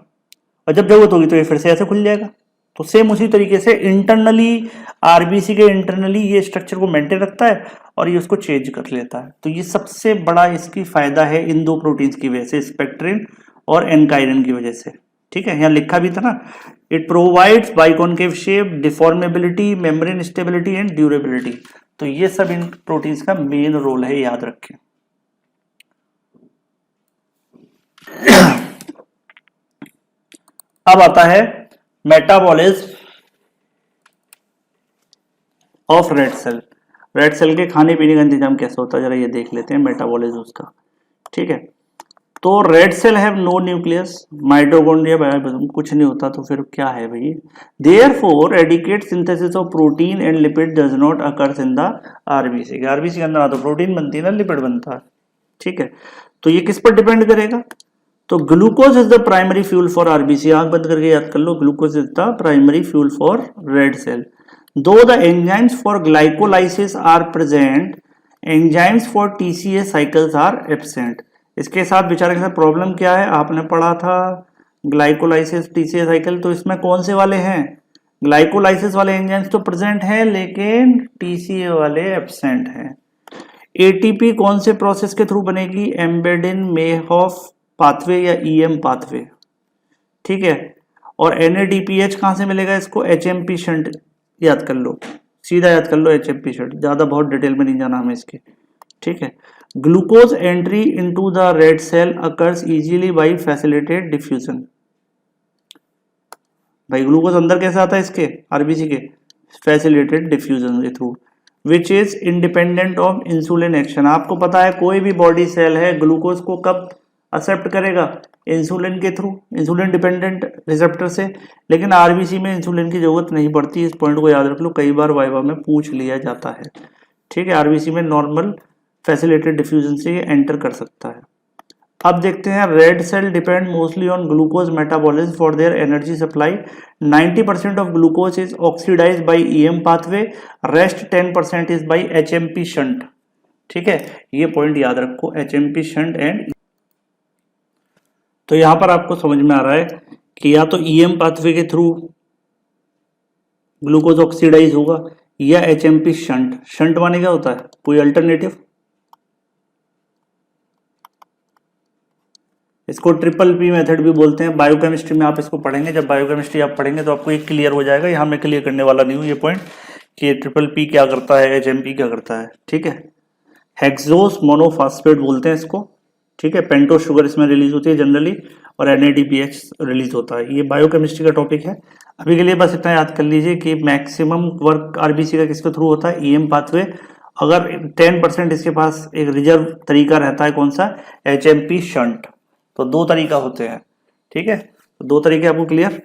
S1: और जब जरूरत होगी तो ये फिर से ऐसे खुल जाएगा। तो सेम उसी तरीके से इंटरनली आरबीसी के इंटरनली ये स्ट्रक्चर को मेंटेन रखता है और ये उसको चेंज कर लेता है। तो ये सबसे बड़ा इसकी फायदा है इन दो प्रोटीन्स की वजह से, स्पेक्ट्रिन और एनकाइरिन की वजह से। ठीक है, यहाँ लिखा भी था ना, it provides biconcave shape, deformability, membrane stability and durability. तो ये सब इन प्रोटीन्स का मेन रोल है, याद रखें। अब आता है metabolism of red cell. Red cell के खाने पीने का इंतजाम कैसे होता है, जरा ये देख लेते हैं मेटाबॉलिज्म उसका। ठीक है, तो red cell have no nucleus, mitochondria कुछ नहीं होता, तो फिर क्या है भाई, therefore adequate synthesis of protein and lipid does not occurs in the RBC. RBC के अंदर ना तो प्रोटीन बनती है ना लिपिड बनता है। ठीक है, तो ये किस पर डिपेंड करेगा, तो glucose is the primary fuel for RBC. आंख बंद करके याद कर लो, glucose is the primary fuel for red cell. Though the enzymes for glycolysis are present, enzymes for TCA cycles are absent. इसके साथ बेचारे के साथ प्रॉब्लम क्या है, आपने पढ़ा था ग्लाइकोलाइसिस टीसीए साइकिल, तो इसमें कौन से वाले हैं, ग्लाइकोलाइसिस वाले एंजाइम्स तो प्रेजेंट हैं लेकिन टीसीए वाले एब्सेंट हैं। एटीपी कौन से प्रोसेस के थ्रू बनेगी, एम्बेडिन मेहॉफ पाथवे या ईएम पाथवे। ठीक है, और एनएडीपीएच कहां से मिलेगा इसको, एचएमपी शंट, याद कर लो, सीधा याद कर लो एचएमपी शंट, ज्यादा बहुत डिटेल में नहीं जाना हमें इसके। ठीक है, glucose entry into the red cell occurs easily by facilitated diffusion. भाई ग्लूकोज अंदर कैसे आता है इसके आरबीसी के, फैसिलिटेटेड डिफ्यूजन के through, which is independent of insulin action. आपको पता है कोई भी बॉडी सेल है ग्लूकोज को कब एक्सेप्ट करेगा, इंसुलिन के थ्रू, इंसुलिन डिपेंडेंट रिसेप्टर से, लेकिन आरबीसी में इंसुलिन की जरूरत नहीं पड़ती। इस पॉइंट को याद रख लो, कई बार वाइवा में पूछ लिया जाता है। ठीक है, आरबीसी में नॉर्मल फैसिलिटेटेड डिफ्यूजन से ये एंटर कर सकता है। अब देखते हैं, red cell depend mostly on glucose metabolism for their energy supply. 90% of glucose is oxidised by EM pathway, rest 10% is by HMP shunt. ठीक है, ये पॉइंट याद रखो, एचएमपी शंट एंड। तो यहां पर आपको समझ में आ रहा है कि या तो ईएम पाथवे के थ्रू ग्लूकोज ऑक्सीडाइज होगा या एचएमपी शंट। शंट माने क्या होता है, कोई अल्टरनेटिव, इसको ट्रिपल पी मेथड भी बोलते हैं। बायोकेमिस्ट्री में आप इसको पढ़ेंगे, जब बायोकेमिस्ट्री आप पढ़ेंगे तो आपको ये क्लियर हो जाएगा। यहाँ मैं क्लियर करने वाला नहीं हूँ ये पॉइंट कि ट्रिपल पी क्या करता है, एचएमपी क्या करता है। ठीक है, हेक्सोस मोनोफॉस्फेट बोलते हैं इसको। ठीक है, पेंटोस शुगर इसमें रिलीज होती है जनरली, और NADPH रिलीज होता है। ये बायोकेमिस्ट्री का टॉपिक है। अभी के लिए बस इतना याद कर लीजिए कि मैक्सिमम वर्क RBC का किसके थ्रू होता है, EM पाथवे। अगर 10% इसके पास एक रिजर्व तरीका रहता है, कौन सा, HMP शंट। तो दो तरीका होते हैं, ठीक है, तो दो तरीके आपको क्लियर।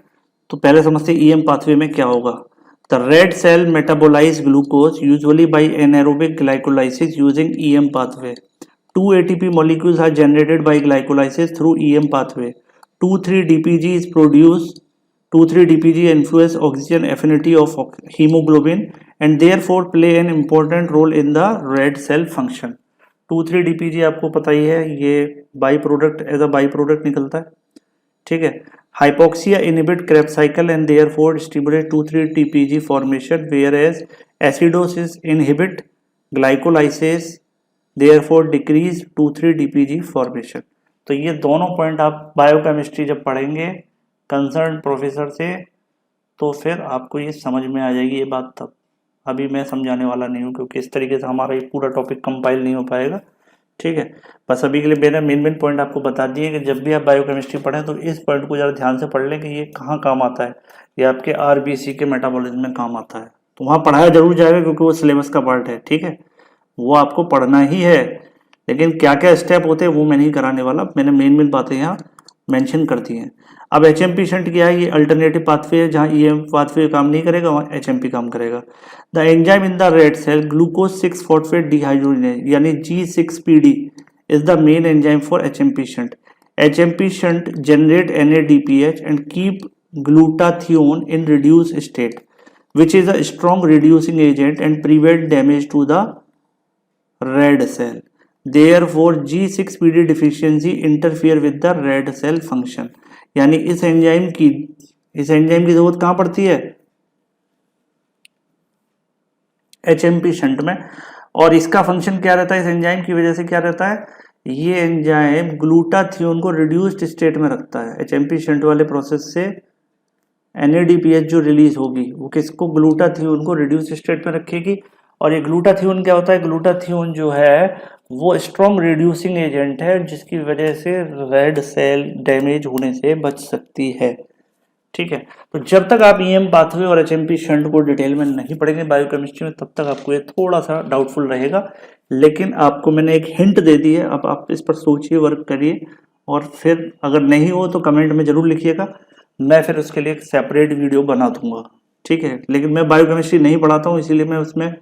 S1: तो पहले समझते हैं EM पाथवे में क्या होगा। The red cell metabolise glucose usually by anaerobic glycolysis using EM pathway. 2 ATP molecules are generated by glycolysis through EM pathway. 2,3-DPG is produced. 2,3-DPG influence oxygen affinity of hemoglobin and therefore play an important role in the red cell function. 2,3-DPG आपको पता ही है, ये by product as a by product निकलता है, ठीक है। Hypoxia inhibit Krebs cycle and therefore stimulate 2,3-DPG formation, whereas acidosis inhibit glycolysis therefore decrease 2,3-DPG formation. तो ये दोनों पॉइंट आप बायोकेमिस्ट्री जब पढ़ेंगे कंसर्न प्रोफेसर से, तो फिर आपको ये समझ में आ जाएगी ये बात तब। अभी मैं समझाने वाला नहीं हूँ, क्योंकि इस तरीके से हमारा ये पूरा टॉपिक कंपाइल नहीं हो पाएगा, ठीक है। बस अभी के लिए मेरा मेन पॉइंट आपको बता दिए कि जब भी आप बायोकेमिस्ट्री पढ़ें तो इस पॉइंट को ज़रा ध्यान से पढ़ लें कि ये कहाँ काम आता है। ये आपके RBC के मेटाबॉलिज्म में काम आता है, तो वहाँ पढ़ाया जरूर जाएगा क्योंकि वो सिलेबस का पार्ट है, ठीक है, वो आपको पढ़ना ही है। लेकिन क्या क्या स्टेप होते हैं वो मैं नहीं कराने वाला, मैंने मेन बातें यहाँ मेंशन कर दी हैं। अब HMP शंट क्या है, ये अल्टरनेटिव पाथवे है, जहाँ EM पाथवे काम नहीं करेगा वहाँ HMP काम करेगा। The enzyme in the red cell glucose six phosphate dehydrogenase यानी G6PD is the main enzyme for HMP shunt. HMP shunt generate NADPH and keep glutathione in reduced state, which is a strong reducing agent and prevent damage to the red cell. Therefore, G6PD deficiency interfere with the red cell function. यानी इस enzyme की जरूरत कहाँ पड़ती है, HMP shunt में। और इसका फंक्शन क्या रहता है, इस एंजाइम की वजह से क्या रहता है, ये एंजाइम ग्लूटाथियोन को रिड्यूस्ड स्टेट में रखता है। HMP शंट वाले प्रोसेस से NADPH जो रिलीज होगी वो किसको, ग्लूटाथियोन को रिड्यूस्ड स्टेट में रखेगी। और ये ग्लूटाथियोन क्या होता है, ग्लूटाथियोन जो है वो स्ट्रॉन्ग रिड्यूसिंग एजेंट है, जिसकी वजह से रेड सेल डैमेज होने से बच सकती है, ठीक है। तो जब तक आप EM पाथवे और HMP शंट को डिटेल में नहीं पढ़ेंगे बायोकेमिस्ट्री में, तब तक आपको ये थोड़ा सा डाउटफुल रहेगा। लेकिन आपको मैंने एक हिंट दे दी है, अब आप इस पर सोचिए, वर्क करिए, और फिर अगर नहीं हो तो कमेंट में जरूर लिखिएगा, मैं फिर उसके लिए एक सेपरेट वीडियो बना दूंगा, ठीक है। लेकिन मैं बायोकेमिस्ट्री नहीं पढ़ाता हूँ, इसीलिए मैं उसमें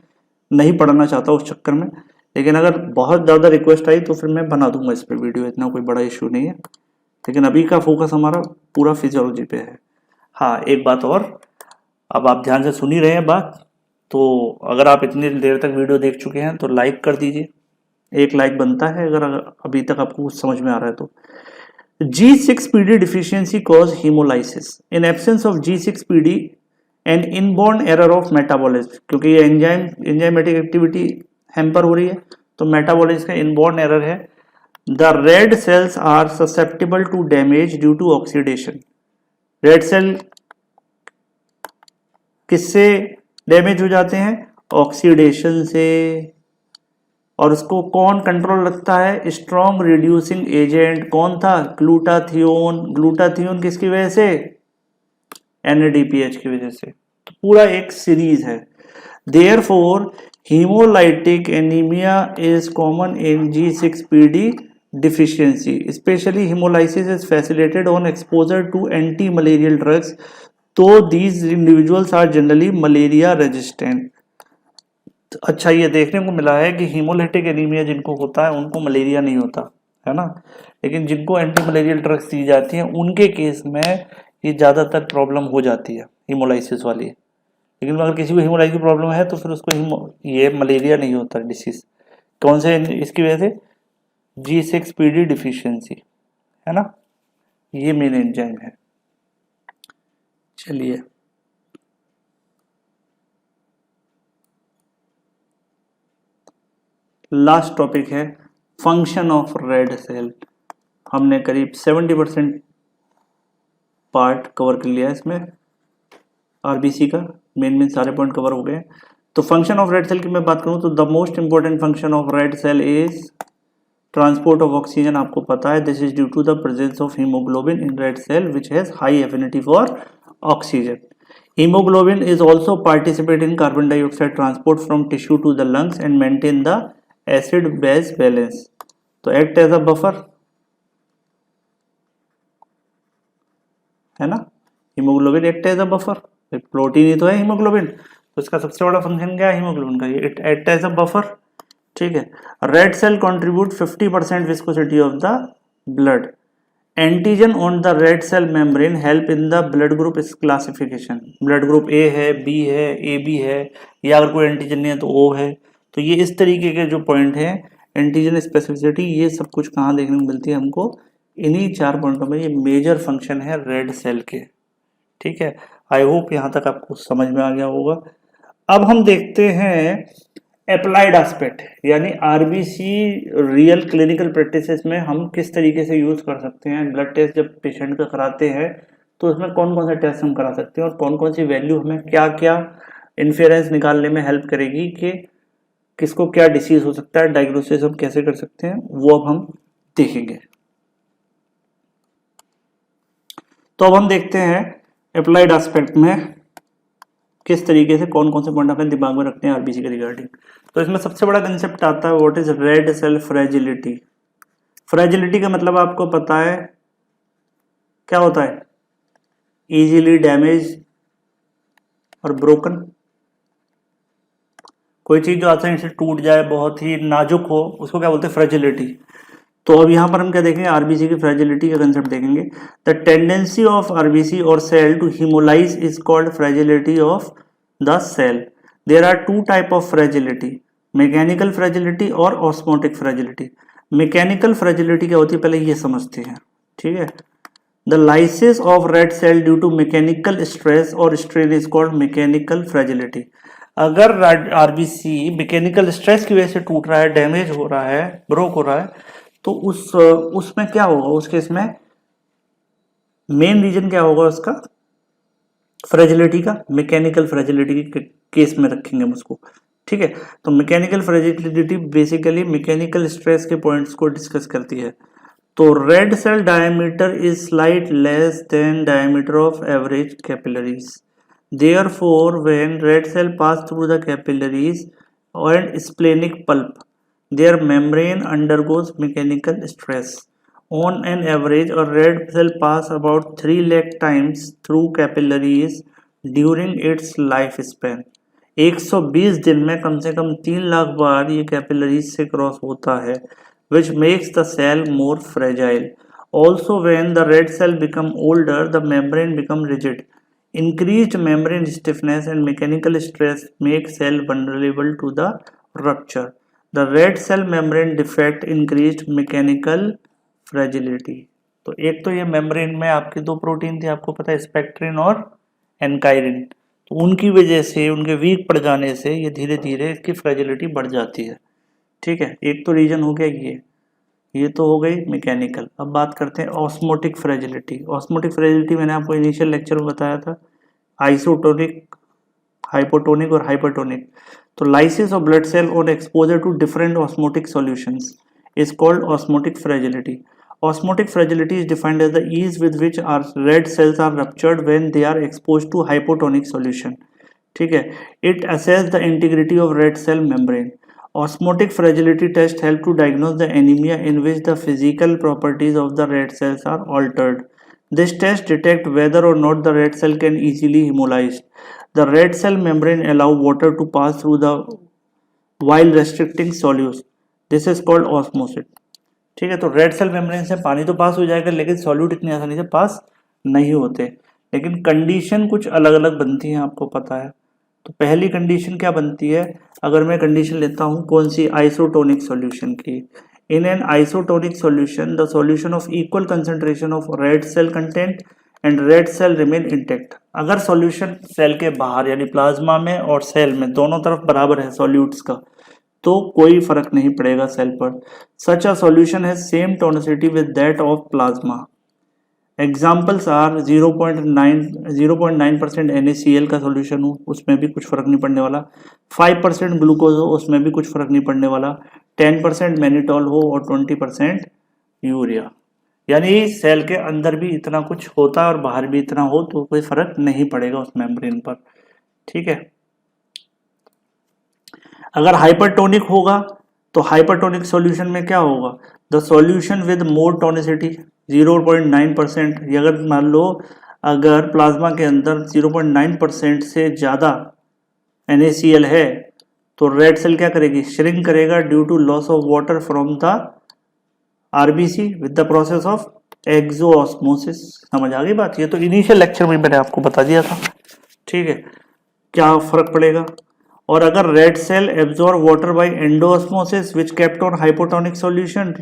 S1: नहीं पढ़ना चाहता उस चक्कर में। लेकिन अगर बहुत ज़्यादा रिक्वेस्ट आई तो फिर मैं बना दूंगा इस पर वीडियो, इतना कोई बड़ा इशू नहीं है। लेकिन अभी का फोकस हमारा पूरा फिजियोलॉजी पे है। हाँ, एक बात और, अब आप ध्यान से सुन ही रहे हैं बात, तो अगर आप इतनी देर तक वीडियो देख चुके हैं तो लाइक कर दीजिए, एक लाइक बनता है अगर अभी तक आपको कुछ समझ में आ रहा है तो। G6PD deficiency cause hemolysis. In absence of G6PD, an inborn error of metabolism, क्योंकि ये एंजाइमेटिक एक्टिविटी हैम्पर हो रही है, तो मेटाबॉलिज्म का इनबॉर्न एरर है। The red cells are susceptible to damage due to oxidation. Red cell किससे damage हो जाते हैं, ऑक्सीडेशन से। और उसको कौन कंट्रोल रखता है, स्ट्रॉन्ग रिड्यूसिंग एजेंट। कौन था, ग्लूटाथियोन। ग्लूटाथियोन किसकी वजह से, NADPH की वजह से। तो पूरा एक सीरीज है। Therefore hemolytic anemia is common in G6PD deficiency. Especially hemolysis is facilitated on exposure to anti-malarial drugs, though these individuals are generally malaria resistant. अच्छा, ये देखने को मिला है कि हीमोलाइटिक एनीमिया जिनको होता है उनको मलेरिया नहीं होता है ना, लेकिन जिनको एंटी मलेरियल ड्रग्स दी जाती हैं उनके केस में ये ज़्यादातर प्रॉब्लम हो जाती है, हीमोलाइसिस वाली। लेकिन अगर किसी को हीमोलाइसिस की प्रॉब्लम है तो फिर उसको ये मलेरिया नहीं होता डिसीज। कौन से, इसकी वजह से G6PD डिफिशियंसी, है ना, ये मेन एंजाइम है। चलिए, लास्ट टॉपिक है फंक्शन ऑफ रेड सेल। हमने करीब 70% पार्ट कवर कर लिया है इसमें, RBC का मेन सारे पॉइंट कवर हो गए। तो फंक्शन ऑफ रेड सेल की मैं बात करूं तो the most important function of red cell is transport of oxygen आपको पता है, this is due to the presence of haemoglobin in red cell which has high affinity for oxygen. Hemoglobin is also participate in carbon dioxide transport from tissue to the lungs and maintain the acid base balance. तो act as a buffer है ना, haemoglobin act as a buffer, protein ही तो है haemoglobin, तो इसका सबसे बड़ा फंक्शन क्या है हीमोग्लोबिन का, it act as a buffer. ठीक है. Red cell contribute 50% viscosity of the blood. Antigen on the red cell membrane help in the blood group classification. Blood group A है, बी है, ए बी है, या अगर कोई antigen नहीं है तो ओ है. तो ये इस तरीके के जो पॉइंट है, एंटीजन स्पेसिफिसिटी, ये सब कुछ कहाँ देखने को मिलती है हमको, इन्हीं 4 पॉइंटों में. ये मेजर फंक्शन है रेड सेल के. ठीक है. आई होप यहाँ तक आपको समझ में आ गया होगा. अब हम देखते हैं अप्लाइड एस्पेक्ट, यानी आरबीसी रियल क्लिनिकल प्रैक्टिसेस में हम किस तरीके से यूज कर सकते हैं. ब्लड टेस्ट जब पेशेंट का कराते हैं तो उसमें कौन कौन सा टेस्ट हम करा सकते हैं और कौन कौन सी वैल्यू हमें क्या क्या इन्फेरेंस निकालने में हेल्प करेगी कि किसको क्या डिसीज हो सकता है, डायग्नोसिस हम कैसे कर सकते हैं, वो अब हम देखेंगे. तो अब हम देखते हैं अप्लाइड एस्पेक्ट में किस तरीके से कौन कौन से पॉइंट अपने दिमाग में रखते हैं आरबीसी के रिगार्डिंग. तो इसमें सबसे बड़ा कंसेप्ट आता है what is red cell fragility. Fragility का मतलब आपको पता है क्या होता है, इजीली डैमेज और ब्रोकन. कोई चीज जो आसानी से टूट जाए, बहुत ही नाजुक हो, उसको क्या बोलते हैं, फ्रेजिलिटी. तो अब यहाँ पर हम क्या देखेंगे, आरबीसी की फ्रेजिलिटी का कंसेप्ट देखेंगे. द टेंडेंसी ऑफ आरबीसी और cell to haemolyse is called fragility of the cell. There are 2 type of fragility, mechanical fragility और ऑस्मोटिक फ्रेजिलिटी. मैकेनिकल फ्रेजिलिटी क्या होती है पहले ये समझते हैं. ठीक है. The lysis of red cell due to mechanical stress और strain is called mechanical fragility. अगर आरबीसी मैकेनिकल स्ट्रेस की वजह से टूट रहा है, डैमेज हो रहा है, ब्रोक हो रहा है, तो उसमें क्या होगा, उस केस में मेन रीजन क्या होगा उसका, फ्रेजिलिटी का, मैकेनिकल फ्रेजिलिटी के केस में रखेंगे हम उसको. ठीक है. तो mechanical fragility basically mechanical stress के पॉइंट्स को डिस्कस करती है. तो red cell diameter is slight less than diameter of average capillaries. Therefore when red cell pass through the capillaries and splenic pulp, their membrane undergoes mechanical stress. On an average, a red cell passes about 3 lakh times through capillaries during its lifespan. 120 दिन में कम से कम 3 लाख बार ये capillaries से cross होता है, which makes the cell more fragile. Also, when the red cell become older, the membrane become rigid. Increased membrane stiffness and mechanical stress make cell vulnerable to the rupture. The red cell membrane defect increased mechanical fragility. तो एक तो ये membrane में आपके 2 protein थे, आपको पता है, स्पेक्ट्रिन और एनकाइरिन. तो उनकी वजह से, उनके वीक पड़ जाने से ये धीरे धीरे इसकी फ्रेजिलिटी बढ़ जाती है. ठीक है. एक तो रीजन हो गया ये तो हो गई मैकेनिकल. अब बात करते हैं ऑस्मोटिक फ्रेजिलिटी. ऑस्मोटिक फ्रेजिलिटी मैंने आपको इनिशियल लेक्चर में बताया था, आइसोटोनिक, हाइपोटोनिक और हाइपरटोनिक. तो lysis of blood cell on exposure to different osmotic solutions is called osmotic fragility. Osmotic fragility is defined as the ease with which our red cells are ruptured when they are exposed to hypotonic solution. ठीक है. It assess the integrity of red cell membrane. Osmotic fragility test help to diagnose the anemia in which the physical properties of the red cells are altered. This test detect whether or not the red cell can easily hemolyze. The red cell membrane allow water to pass through the while restricting solutes. This is called osmosis. ठीक है. तो red cell membrane से पानी तो पास हो जाएगा, लेकिन solute इतनी आसानी से पास नहीं होते. लेकिन कंडीशन कुछ अलग अलग बनती है, आपको पता है. तो पहली कंडीशन क्या बनती है, अगर मैं कंडीशन लेता हूं कौन सी, आइसोटोनिक सॉल्यूशन की. In an isotonic solution the solution of equal concentration of red cell content and red cell remain intact. अगर सॉल्यूशन सेल के बाहर यानी प्लाज्मा में और सेल में दोनों तरफ बराबर है सॉल्यूट्स का, तो कोई फर्क नहीं पड़ेगा सेल पर. Such a solution has same tonicity with that of plasma. Examples are 0.9% NaCl का सॉल्यूशन हो, उसमें भी कुछ फर्क नहीं पड़ने वाला. 5% ग्लूकोज हो, उसमें भी कुछ फर्क नहीं पड़ने वाला. 10% मैनिटॉल हो और 20% यूरिया। यानी सेल के अंदर भी इतना कुछ होता है और बाहर भी इतना हो तो कोई फर्क नहीं पड़ेगा उस मेम्ब्रेन पर। ठीक है, अगर हाइपरटोनिक होगा तो हाइपरटोनिक सॉल्यूशन में क्या होगा, the solution with more tonicity 0.9%। अगर मान लो अगर प्लाज्मा के अंदर 0.9% से ज़्यादा NaCl है तो रेड सेल क्या करेगी, श्रिंक करेगा due to loss of water from the RBC with the process of exosmosis. समझ आ गई बात, ये तो इनिशियल लेक्चर में मैंने आपको बता दिया था। ठीक है, क्या फर्क पड़ेगा। और अगर red cell absorb water by endosmosis which kept on hypotonic solution,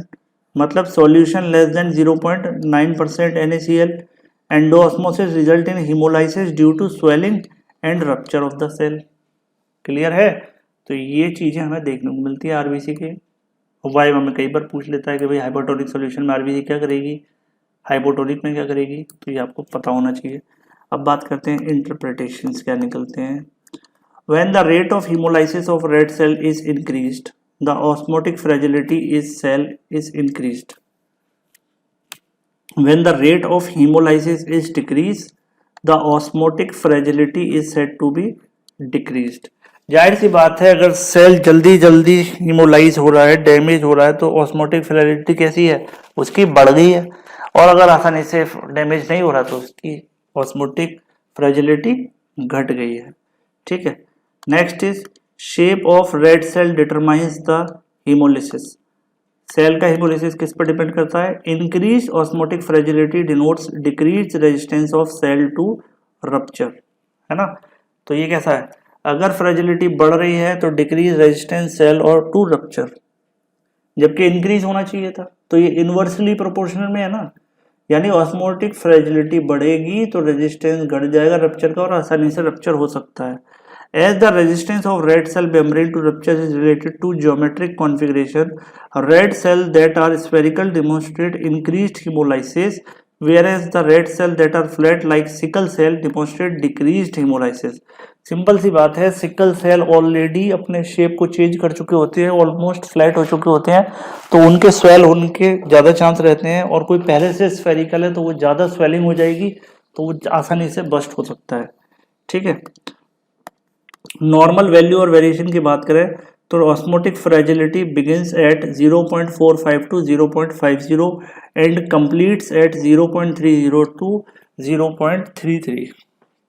S1: मतलब solution less than 0.9% NaCl, endosmosis result in haemolysis due to swelling and rupture of the cell. Clear है, तो ये चीजें हमें देखने को मिलती है आरबीसी के। वाइव हमें कई बार पूछ लेता है कि भाई हाइपोटोनिक सॉल्यूशन में आरबीसी क्या करेगी, हाइपोटोनिक में क्या करेगी, तो ये आपको पता होना चाहिए। अब बात करते हैं इंटरप्रिटेशंस क्या निकलते हैं। When the rate of hemolysis of red cell is increased, the osmotic fragility is cell is increased. When the rate of hemolysis is decreased, the osmotic fragility is said to be decreased. जाहिर सी बात है, अगर cell जल्दी जल्दी haemolyse हो रहा है, damage हो रहा है, तो ऑस्मोटिक फ्रैजिलिटी कैसी है, उसकी बढ़ गई है। और अगर आसानी से डैमेज नहीं हो रहा तो उसकी ऑस्मोटिक फ्रैजिलिटी घट गई है। ठीक है, next is shape of red cell determines the haemolysis. Cell का हीमोलिसिस किस पर डिपेंड करता है, increase osmotic fragility denotes decrease resistance of cell to rupture, है ना। तो ये कैसा है, अगर फ्रेजिलिटी बढ़ रही है तो डिक्रीज रेजिस्टेंस सेल और टू रप्चर, जबकि इंक्रीज होना चाहिए था, तो ये इनवर्सली प्रोपोर्शनल में है ना। यानी ऑस्मोटिक फ्रेजिलिटी बढ़ेगी तो रेजिस्टेंस घट जाएगा रप्चर का और आसानी से रप्चर हो सकता है। As the resistance of red cell membrane to rupture is related to geometric configuration, red cells that are spherical demonstrate increased hemolysis, whereas the red cells that are flat like sickle cell demonstrate decreased hemolysis. Simple सी बात है, sickle cell already अपने shape को change कर चुके होते हैं, almost flat हो चुके होते हैं, तो उनके स्वेल होने के ज़्यादा चांस रहते हैं। और कोई पहले से स्फेरिकल है तो वो ज़्यादा स्वेलिंग हो जाएगी, तो वो आसानी से बस्ट हो सकता है। ठीक है, नॉर्मल वैल्यू और वेरिएशन की बात करें तो osmotic fragility begins at 0.45 to 0.50 and completes at 0.30 to 0.33।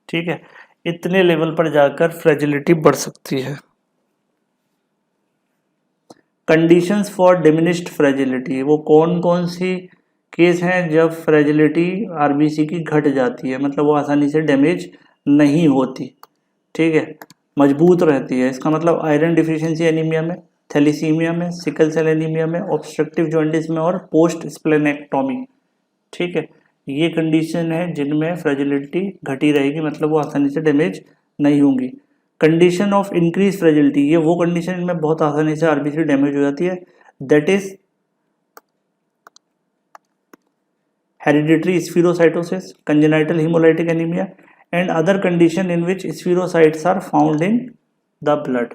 S1: ठीक है, इतने लेवल पर जाकर फ्रेजिलिटी बढ़ सकती है। कंडीशंस फॉर डिमिनिश्ड फ्रेजिलिटी, वो कौन कौन सी केस हैं जब फ्रेजिलिटी आरबीसी की घट जाती है, मतलब वो आसानी से डैमेज नहीं होती। ठीक है, मजबूत रहती है। इसका मतलब आयरन डिफिशिएंसी एनीमिया में, थैलीसीमिया में, सिकल सेल एनीमिया में, ऑब्स्ट्रक्टिव जॉन्डिस में और पोस्ट स्प्लेनेक्टोमी। ठीक है, ये कंडीशन है जिनमें फ्रेजिलिटी घटी रहेगी, मतलब वो आसानी से डैमेज नहीं होंगी। कंडीशन ऑफ इंक्रीज फ्रेजिलिटी, ये वो कंडीशन इनमें बहुत आसानी से आरबीसी डैमेज हो जाती है, that is hereditary spherocytosis, congenital haemolytic anaemia and other condition in which spherocytes are found in the blood.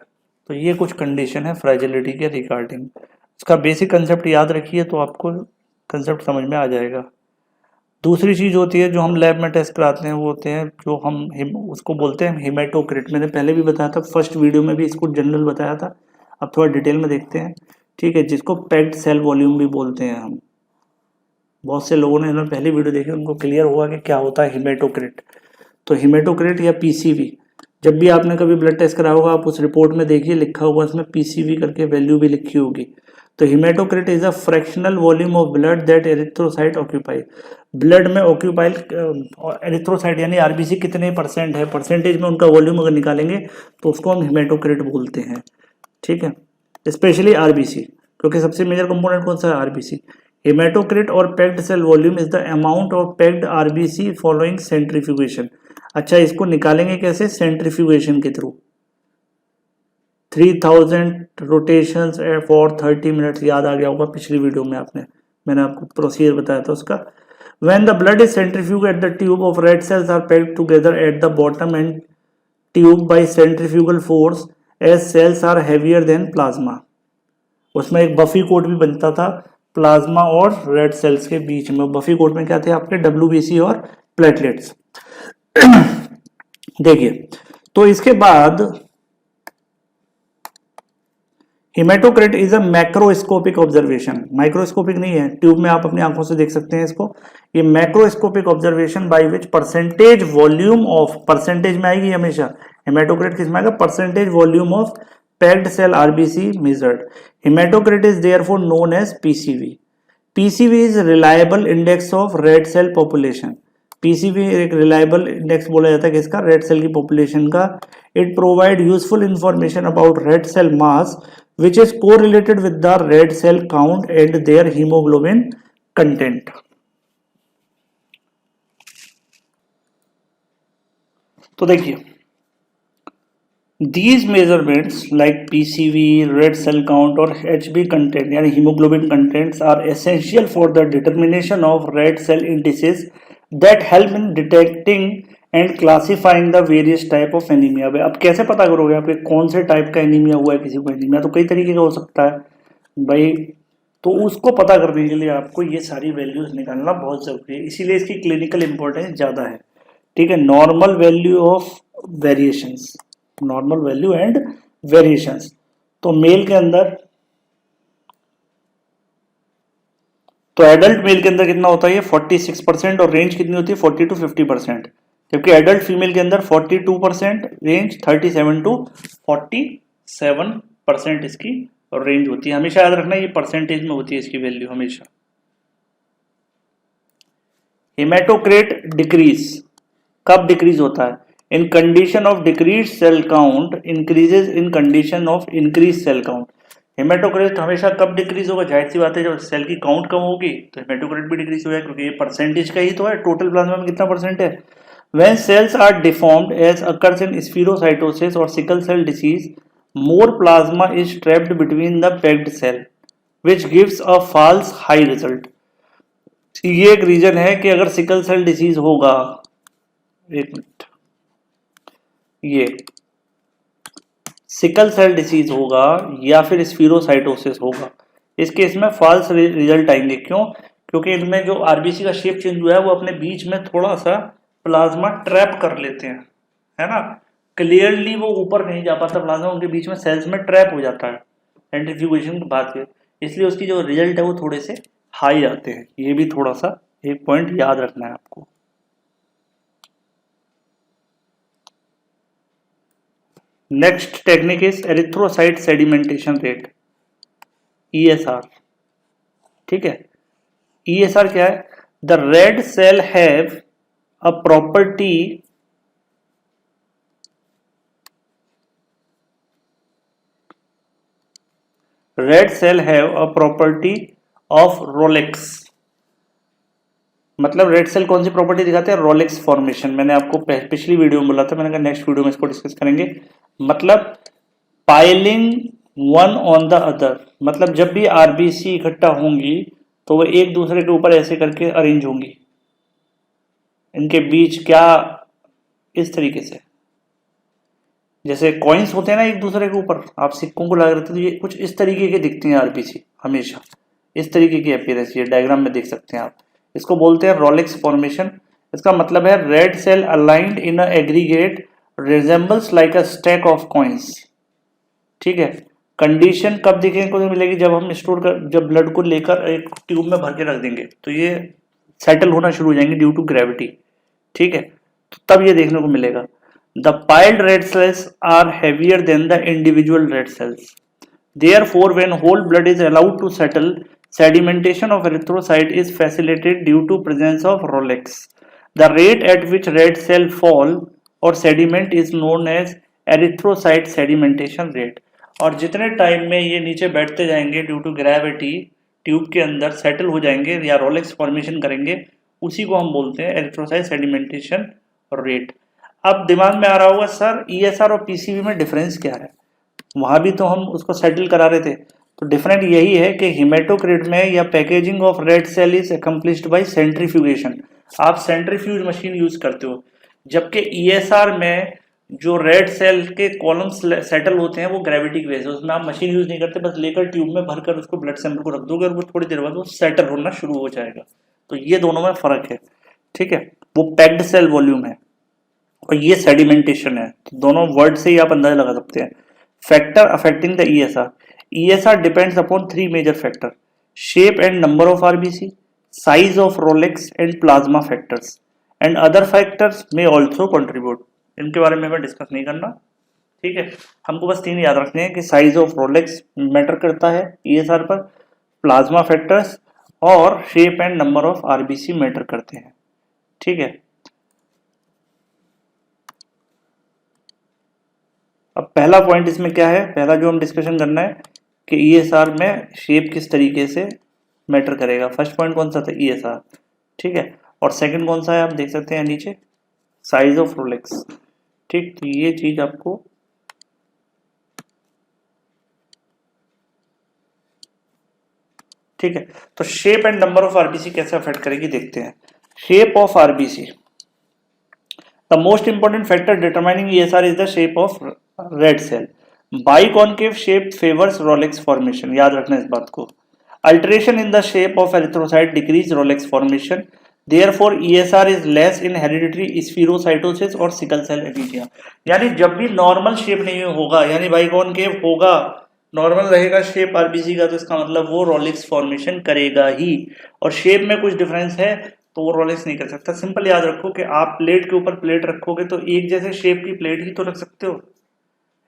S1: तो ये कुछ कंडीशन है फ्रेजिलिटी के रिगार्डिंग। इसका बेसिक कंसेप्ट याद रखिए तो आपको कंसेप्ट समझ में आ जाएगा। दूसरी चीज़ होती है जो हम लैब में टेस्ट कराते हैं, वो होते हैं जो हम उसको बोलते हैं हेमाटोक्रिट। मैंने पहले भी बताया था, फर्स्ट वीडियो में भी इसको जनरल बताया था, अब थोड़ा डिटेल में देखते हैं। ठीक है, जिसको पैक्ड सेल वॉल्यूम भी बोलते हैं हम। बहुत से लोगों ने पहली वीडियो देखी, उनको क्लियर हुआ कि क्या होता है हेमाटोक्रिट। तो हेमाटोक्रिट या पीसीवी, जब भी आपने कभी ब्लड टेस्ट कराया होगा आप उस रिपोर्ट में देखिए लिखा होगा इसमें पीसीवी करके वैल्यू भी लिखी होगी। तो haematocrit is a fractional volume of blood that erythrocyte occupy. Blood में ऑक्यूपाई एरिथ्रोसाइट यानी आरबीसी कितने परसेंट है, परसेंटेज में उनका वॉल्यूम अगर निकालेंगे तो उसको हम हेमाटोक्रिट बोलते हैं। ठीक है, स्पेशली आरबीसी, क्योंकि सबसे मेजर कंपोनेंट कौन सा है, आरबीसी। हेमाटोक्रिट और packed cell volume is the amount of packed RBC following centrifugation. अच्छा, इसको निकालेंगे कैसे, सेंट्रीफ्यूगेशन के थ्रू। 3000 रोटेशंस फॉर 30 मिनट्स, याद आ गया होगा पिछली वीडियो में मैंने आपको प्रोसीजर बताया था उसका। When the blood is centrifuged, the tube of red cells are packed together at the bottom and tube by centrifugal force as cells are heavier than plasma. उसमें एक बफी कोट भी बनता था प्लाज्मा और red cells के बीच में। Buffy coat में क्या थे आपके WBC और प्लेटलेट्स। देखिए, तो इसके बाद haematocrit is a macroscopic observation, microscopic नहीं है, ट्यूब में आप अपनी आंखों से देख सकते हैं इसको। ये macroscopic observation by which percentage volume of, percentage में आएगी हमेशा, हेमेटोक्रिट किस में आएगा, percentage volume of packed cell RBC measured. Haematocrit is therefore known as PCV. PCV is reliable index of red cell population. PCV एक reliable index बोला जाता है किसका, रेड सेल की पॉपुलेशन का। It provide useful information about red cell mass which is correlated with the red cell count and their hemoglobin content. तो देखिए, these measurements like PCV, red cell count और HB content यानी hemoglobin contents are essential for the determination of red cell indices that help in detecting and classifying the various type of anaemia. अब कैसे पता करोगे आपके कौन से type का एनीमिया हुआ है, किसी को एनीमिया तो कई तरीके का हो सकता है भाई, तो उसको पता करने के लिए आपको ये सारी वैल्यूज निकालना बहुत जरूरी है, इसीलिए इसकी क्लिनिकल इंपॉर्टेंस ज्यादा है। ठीक है, normal value of variations, normal value and variations. तो मेल के अंदर, तो एडल्ट मेल के अंदर कितना होता है 46% और रेंज कितनी होती है 40 to 50%, जबकि एडल्ट फीमेल के अंदर 42% रेंज 37 to 47% इसकी रेंज होती है। हमेशा याद रखना ये परसेंटेज में होती है इसकी वैल्यू हमेशा। हेमेटोक्रिट डिक्रीज कब डिक्रीज होता है, in condition of decrease cell count increases in condition of increase cell count. Haematocrit हमेशा कब डिक्रीज होगा, जाहिर सी बात है जब सेल की काउंट कम होगी तो हेमेटोक्रिट भी डिक्रीज होगा, क्योंकि ये परसेंटेज का ही तो है, टोटल प्लाज्मा में कितना परसेंट है। When cells are deformed as occurs in spherocytosis or sickle cell disease, more plasma is trapped between the packed cell, which gives a false high result. ये एक रीजन है कि अगर सिकल सेल डिसीज होगा, एक minute, ये sickle cell disease होगा या फिर स्फीरोसाइटोसिस होगा, इस केस में फॉल्स रिजल्ट आएंगे। क्यों, क्योंकि इनमें जो आरबीसी का शेप चेंज हुआ है वो अपने बीच में थोड़ा सा प्लाज्मा ट्रैप कर लेते हैं, है ना, क्लियरली वो ऊपर नहीं जा पाता प्लाज्मा, उनके बीच में सेल्स में ट्रैप हो जाता है सेंट्रीफ्यूगेशन के बाद के, इसलिए उसकी जो रिजल्ट है वो थोड़े से हाई आते हैं। ये भी थोड़ा सा एक पॉइंट याद रखना है आपको। Next technique is erythrocyte sedimentation rate, ESR। ठीक है, ESR क्या है, the red cell have a property red cell have a property of Rolex। मतलब रेड सेल कौन सी प्रॉपर्टी दिखाते हैं, रोलेक्स फॉर्मेशन। मैंने आपको पिछली वीडियो में बोला था, मैंने कहा नेक्स्ट वीडियो में इसको डिस्कस करेंगे। मतलब piling one on the other, मतलब जब भी आरबीसी इकट्ठा होंगी तो वो एक दूसरे के ऊपर ऐसे करके अरेंज होंगी, इनके बीच क्या इस तरीके से, जैसे कॉइन्स होते हैं ना एक दूसरे के ऊपर, आप सिक्कों को लगा रहे थे तो ये कुछ इस तरीके के दिखते हैं आरबीसी, हमेशा इस तरीके की अपीयरेंस, ये डायग्राम में देख सकते हैं आप, इसको बोलते हैं रोलेक्स फॉर्मेशन। इसका मतलब है red cell aligned in a aggregate resembles like a stack of coins. ठीक है, कंडीशन कब दिखेंगे को मिलेगी, जब हम स्टोर कर, जब ब्लड को लेकर एक ट्यूब में भर के रख देंगे तो ये सेटल होना शुरू हो जाएंगे ड्यू टू ग्रेविटी। ठीक है, तो तब ये देखने को मिलेगा। The piled red cells are heavier than the individual red cells, therefore when whole blood is allowed to settle, sedimentation of erythrocyte is facilitated due to presence of Rolex. The rate at which red cell fall or sediment is known as erythrocyte sedimentation rate। और जितने time में ये नीचे बैठते जाएंगे due to gravity, tube के अंदर settle हो जाएंगे या रोलेक्स फॉर्मेशन करेंगे, उसी को हम बोलते हैं एरिथ्रोसाइट सेडिमेंटेशन रेट। अब दिमाग में आ रहा होगा सर ESR और PCV में डिफरेंस क्या है, वहां भी तो हम उसको सेटल करा रहे थे। तो डिफरेंट यही है कि हेमेटोक्रिट में या packaging of red cell is accomplished by centrifugation, आप सेंट्रीफ्यूज मशीन यूज करते हो, जबकि ESR में जो रेड सेल के कॉलम्स सेटल होते हैं वो ग्रेविटी की वजह से, उसमें आप मशीन यूज नहीं करते, बस लेकर ट्यूब में भरकर उसको ब्लड सैंपल को रख दोगे और वो थोड़ी देर बाद वो सेटल होना शुरू हो जाएगा। तो ये दोनों में फर्क है, ठीक है। वो पैक्ड सेल वॉल्यूम है और ये सेडिमेंटेशन है, तो दोनों वर्ड से ही आप अंदाजा लगा सकते हैं। Factor affecting the ESR, ESR depends upon 3 major factor, shape and number of RBC, size of rouleaux and plasma factors and other factors में ऑल्सो कंट्रीब्यूट। इनके बारे में हमें डिस्कस नहीं करना, ठीक है। हमको बस 3 याद रखने हैं कि साइज ऑफ रोलेक्स मैटर करता है ईएसआर पर, प्लाज्मा फैक्टर्स और shape and number of RBC matter करते हैं, ठीक है। अब पहला पॉइंट इसमें क्या है, पहला जो हम डिस्कशन करना है कि ईएसआर में शेप किस तरीके से मैटर करेगा। फर्स्ट पॉइंट कौन सा था, ईएसआर, ठीक है। और सेकंड कौन सा है, आप देख सकते हैं नीचे, साइज ऑफ रोलेक्स, ठीक। तो ये चीज आपको ठीक है। तो shape and number of RBC कैसे अफेक्ट करेगी देखते हैं। Shape of RBC, the most important factor determining ESR is the shape of red cell. Biconcave shape favours rouleaux formation, याद रखना इस बात को। Alteration in the shape of erythrocyte decrease rouleaux formation, therefore ESR is less in hereditary spherocytosis और sickle cell anaemia. यानी जब भी normal shape नहीं होगा, यानी बाइकॉन्केव होगा, नॉर्मल रहेगा शेप आरबीसी का, तो इसका मतलब वो रोलेक्स फॉर्मेशन करेगा ही। और शेप में कुछ डिफरेंस है तो वो रोलेक्स नहीं कर सकता। सिंपल याद रखो कि आप प्लेट के ऊपर प्लेट रखोगे तो एक जैसे शेप की प्लेट ही तो रख सकते हो,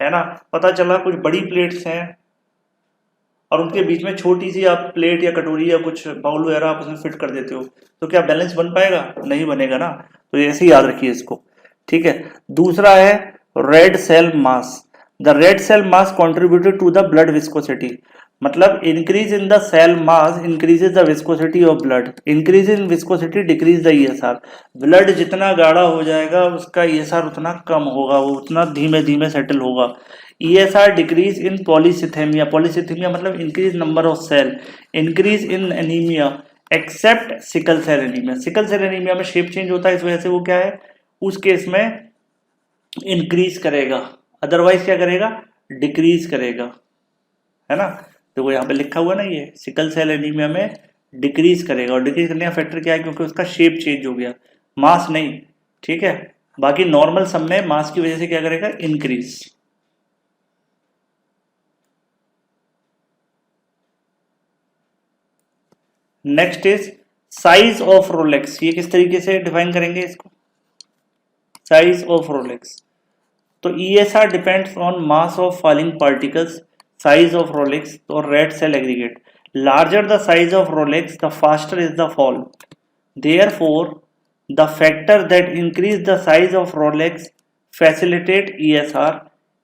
S1: है ना। पता चला कुछ बड़ी प्लेट्स हैं और उनके बीच में छोटी सी आप प्लेट या कटोरी या कुछ बाउल वगैरह आप उसमें फिट कर देते हो, तो क्या बैलेंस बन पाएगा, नहीं बनेगा ना। तो ऐसे ही याद रखिए इसको, ठीक है। दूसरा है red cell mass, the red cell mass contributed to the blood viscosity, मतलब increase in the cell mass increases the viscosity of blood, increase in viscosity decrease the ESR. Blood जितना गाढ़ा हो जाएगा उसका ईएसआर उतना कम होगा, वो उतना धीमे धीमे सेटल होगा। ESR decrease in polycythaemia, polycythaemia मतलब increase number of cell, increase in anaemia except sickle cell anaemia. Sickle cell anaemia में शेप चेंज होता है, इस वजह से वो क्या है, उस केस में इंक्रीज करेगा, अदरवाइज क्या करेगा, डिक्रीज करेगा, है ना। तो वो यहाँ पे लिखा हुआ ना, ये सिकल सेल एनीमिया में डिक्रीज करेगा। और डिक्रीज करने का फैक्टर क्या है, क्योंकि उसका शेप चेंज हो गया, मास नहीं, ठीक है। बाकी नॉर्मल सब में मास की वजह से क्या करेगा, increase. Next is size of rouleaux, ये किस तरीके से डिफाइन करेंगे इसको, साइज ऑफ रोलेक्स। तो ESR depends on mass of falling particles, size of rouleaux और red cell aggregate. Larger the size of rouleaux the faster is the fall, therefore the factor that increase the size of rouleaux facilitate ESR,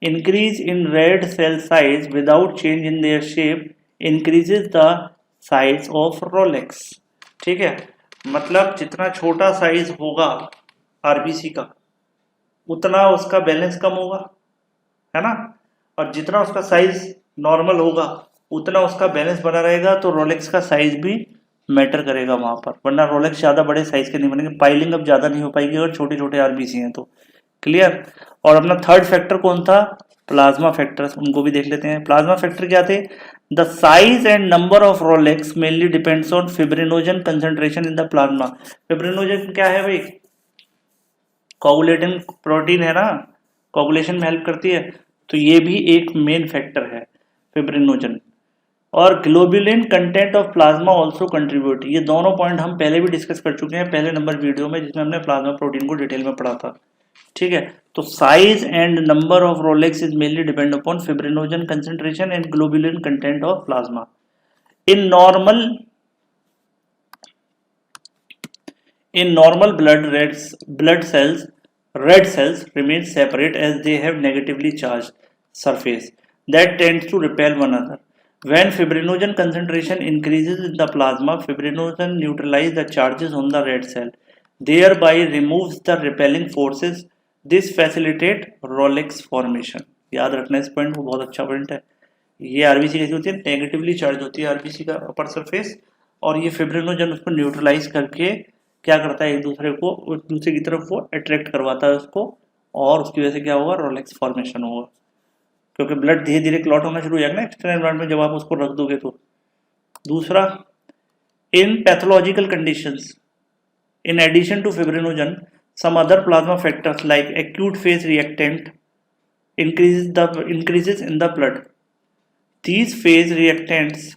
S1: increase in red cell size without change in their shape increases the size of Rolex, ठीक है। मतलब जितना छोटा size होगा RBC का उतना उसका balance कम होगा, है ना। और जितना उसका साइज नॉर्मल होगा उतना उसका बैलेंस बना रहेगा, तो रोलेक्स का साइज भी मैटर करेगा वहां पर, वरना रोलेक्स ज्यादा बड़े साइज के नहीं बनेंगे, पाइलिंग अब ज्यादा नहीं हो पाएगी अगर छोटे छोटे आरबीसी हैं तो, क्लियर। और अपना थर्ड फैक्टर कौन था, प्लाज्मा फैक्टर्स, उनको भी देख लेते हैं। प्लाज्मा फैक्टर क्या थे, the size and number of Rolex mainly depends on fibrinogen concentration in the plasma. Fibrinogen क्या है भाई, कोगुलेटिंग प्रोटीन है ना, कोगुलेशन में हेल्प करती है, तो ये भी एक मेन फैक्टर है फिब्रिनोजन। और globulin content of plasma also contribute, ये दोनों पॉइंट हम पहले भी डिस्कस कर चुके हैं पहले नंबर वीडियो में, जिसमें हमने प्लाज्मा प्रोटीन को डिटेल में पढ़ा था, ठीक है। तो size and number of Rolex is mainly depend upon fibrinogen concentration and globulin content of plasma. In normal blood cells, red cells remain separate as they have negatively charged surface that tends to repel one another. When fibrinogen concentration increases in the plasma, fibrinogen neutralizes the charges on the red cell, thereby removes the repelling forces. This facilitate Rolex formation. याद रखना इस point को, बहुत अच्छा point है। ये RBC कैसी होती है, नेगेटिवली चार्ज होती है आरबीसी का अपर सरफेस, और ये फिब्रिनोजन उसको न्यूट्रलाइज करके क्या करता है, एक दूसरे की तरफ वो अट्रैक्ट करवाता है उसको, और उसकी वजह से क्या होगा, रोलेक्स फॉर्मेशन होगा, क्योंकि ब्लड धीरे धीरे क्लॉट होना शुरू हो जाएगा ना एक्सटर्नल एनवायरनमेंट जब आप उसको रख दोगे तो। दूसरा, in pathological conditions in addition to fibrinogen, some other plasma factors like acute phase reactant increases in the blood. These phase reactants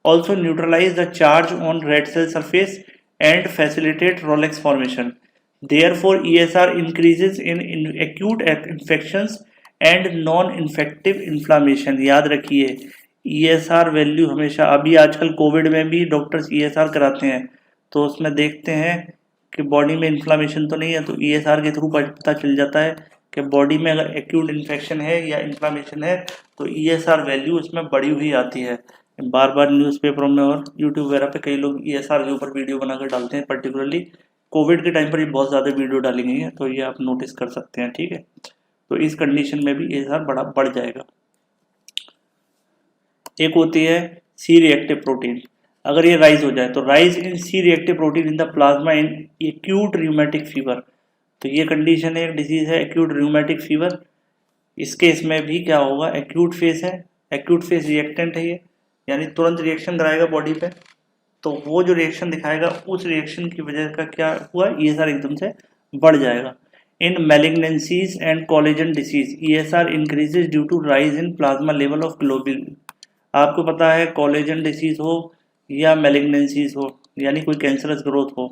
S1: also neutralize the charge on red cell surface and facilitate Rolex formation. Therefore, ESR increases in acute infections and non-infective inflammation. याद रखिए ESR value हमेशा, अभी आजकल Covid में भी doctors ESR कराते हैं तो उसमें देखते हैं कि बॉडी में इन्फ्लामेशन तो नहीं है, तो ESR के थ्रू पता चल जाता है कि बॉडी में अगर एक्यूट इन्फेक्शन है या इन्फ्लामेशन है तो ESR वैल्यू उसमें बढ़ी हुई आती है। बार बार न्यूज़पेपरों में और यूट्यूब वगैरह पे कई लोग ESR के ऊपर वीडियो बनाकर डालते हैं, पर्टिकुलरली कोविड के टाइम पर ये बहुत ज़्यादा वीडियो डाली गई है, तो ये आप नोटिस कर सकते हैं। ठीक है, तो इस कंडीशन में भी ESR बढ़ जाएगा। एक होती है सी रिएक्टिव प्रोटीन, अगर ये राइज हो जाए तो rise in C reactive protein in the plasma in acute rheumatic fever, तो ये कंडीशन है, एक डिजीज है एक्यूट रूमेटिक फीवर। इस केस में भी क्या होगा, एक्यूट फेज है, एक्यूट फेज रिएक्टेंट है ये, यानी तुरंत रिएक्शन कराएगा बॉडी पे, तो वो जो रिएक्शन दिखाएगा उस रिएक्शन की वजह का क्या हुआ, ESR एकदम से बढ़ जाएगा। In malignancies and collagen disease ESR increases due to rise in plasma level of globulin. आपको पता है कोलेजन डिसीज हो या मैलिग्नेंसीज हो, यानी कोई कैंसरस ग्रोथ हो,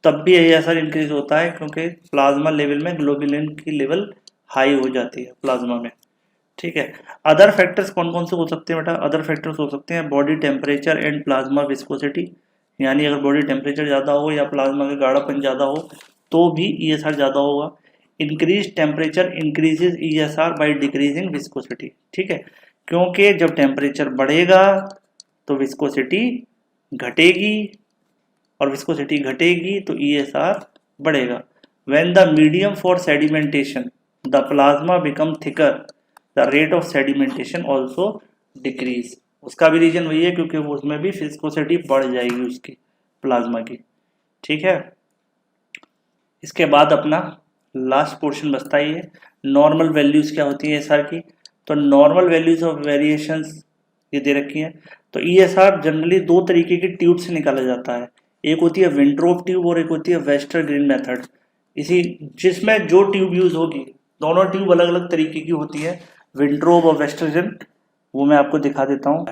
S1: तब भी ESR इंक्रीज होता है क्योंकि प्लाज्मा लेवल में ग्लोबुलिन की लेवल हाई हो जाती है प्लाज्मा में। ठीक है, अदर फैक्टर्स कौन कौन से हो सकते हैं बेटा, अदर फैक्टर्स हो सकते हैं body temperature and plasma viscosity, यानी अगर बॉडी टेम्परेचर ज़्यादा हो या प्लाज्मा का गाढ़ापन ज़्यादा हो तो भी ESR ज़्यादा होगा। Increase temperature increases ESR by decreasing viscosity. ठीक है, क्योंकि जब टेम्परेचर बढ़ेगा तो विस्कोसिटी घटेगी और विस्कोसिटी घटेगी तो ESR बढ़ेगा। When the medium for sedimentation, the plasma become thicker, the rate of sedimentation also decrease। उसका भी रीजन वही है क्योंकि वो उसमें भी विस्कोसिटी बढ़ जाएगी उसकी प्लाज्मा की। ठीक है, इसके बाद अपना लास्ट पोर्शन बचता ही है, नॉर्मल वैल्यूज क्या होती है ESR की। तो नॉर्मल वैल्यूज ऑफ वेरिएशंस ये दे रखी है। तो ESR जनरली दो तरीके की ट्यूब से निकाला जाता है, एक होती है विंट्रोप ट्यूब और एक होती है वेस्टरग्रीन मेथड। इसी जिसमें जो ट्यूब यूज होगी, दोनों ट्यूब अलग अलग तरीके की होती है, विंट्रोप और वेस्टरग्रीन, वो मैं आपको दिखा देता हूँ।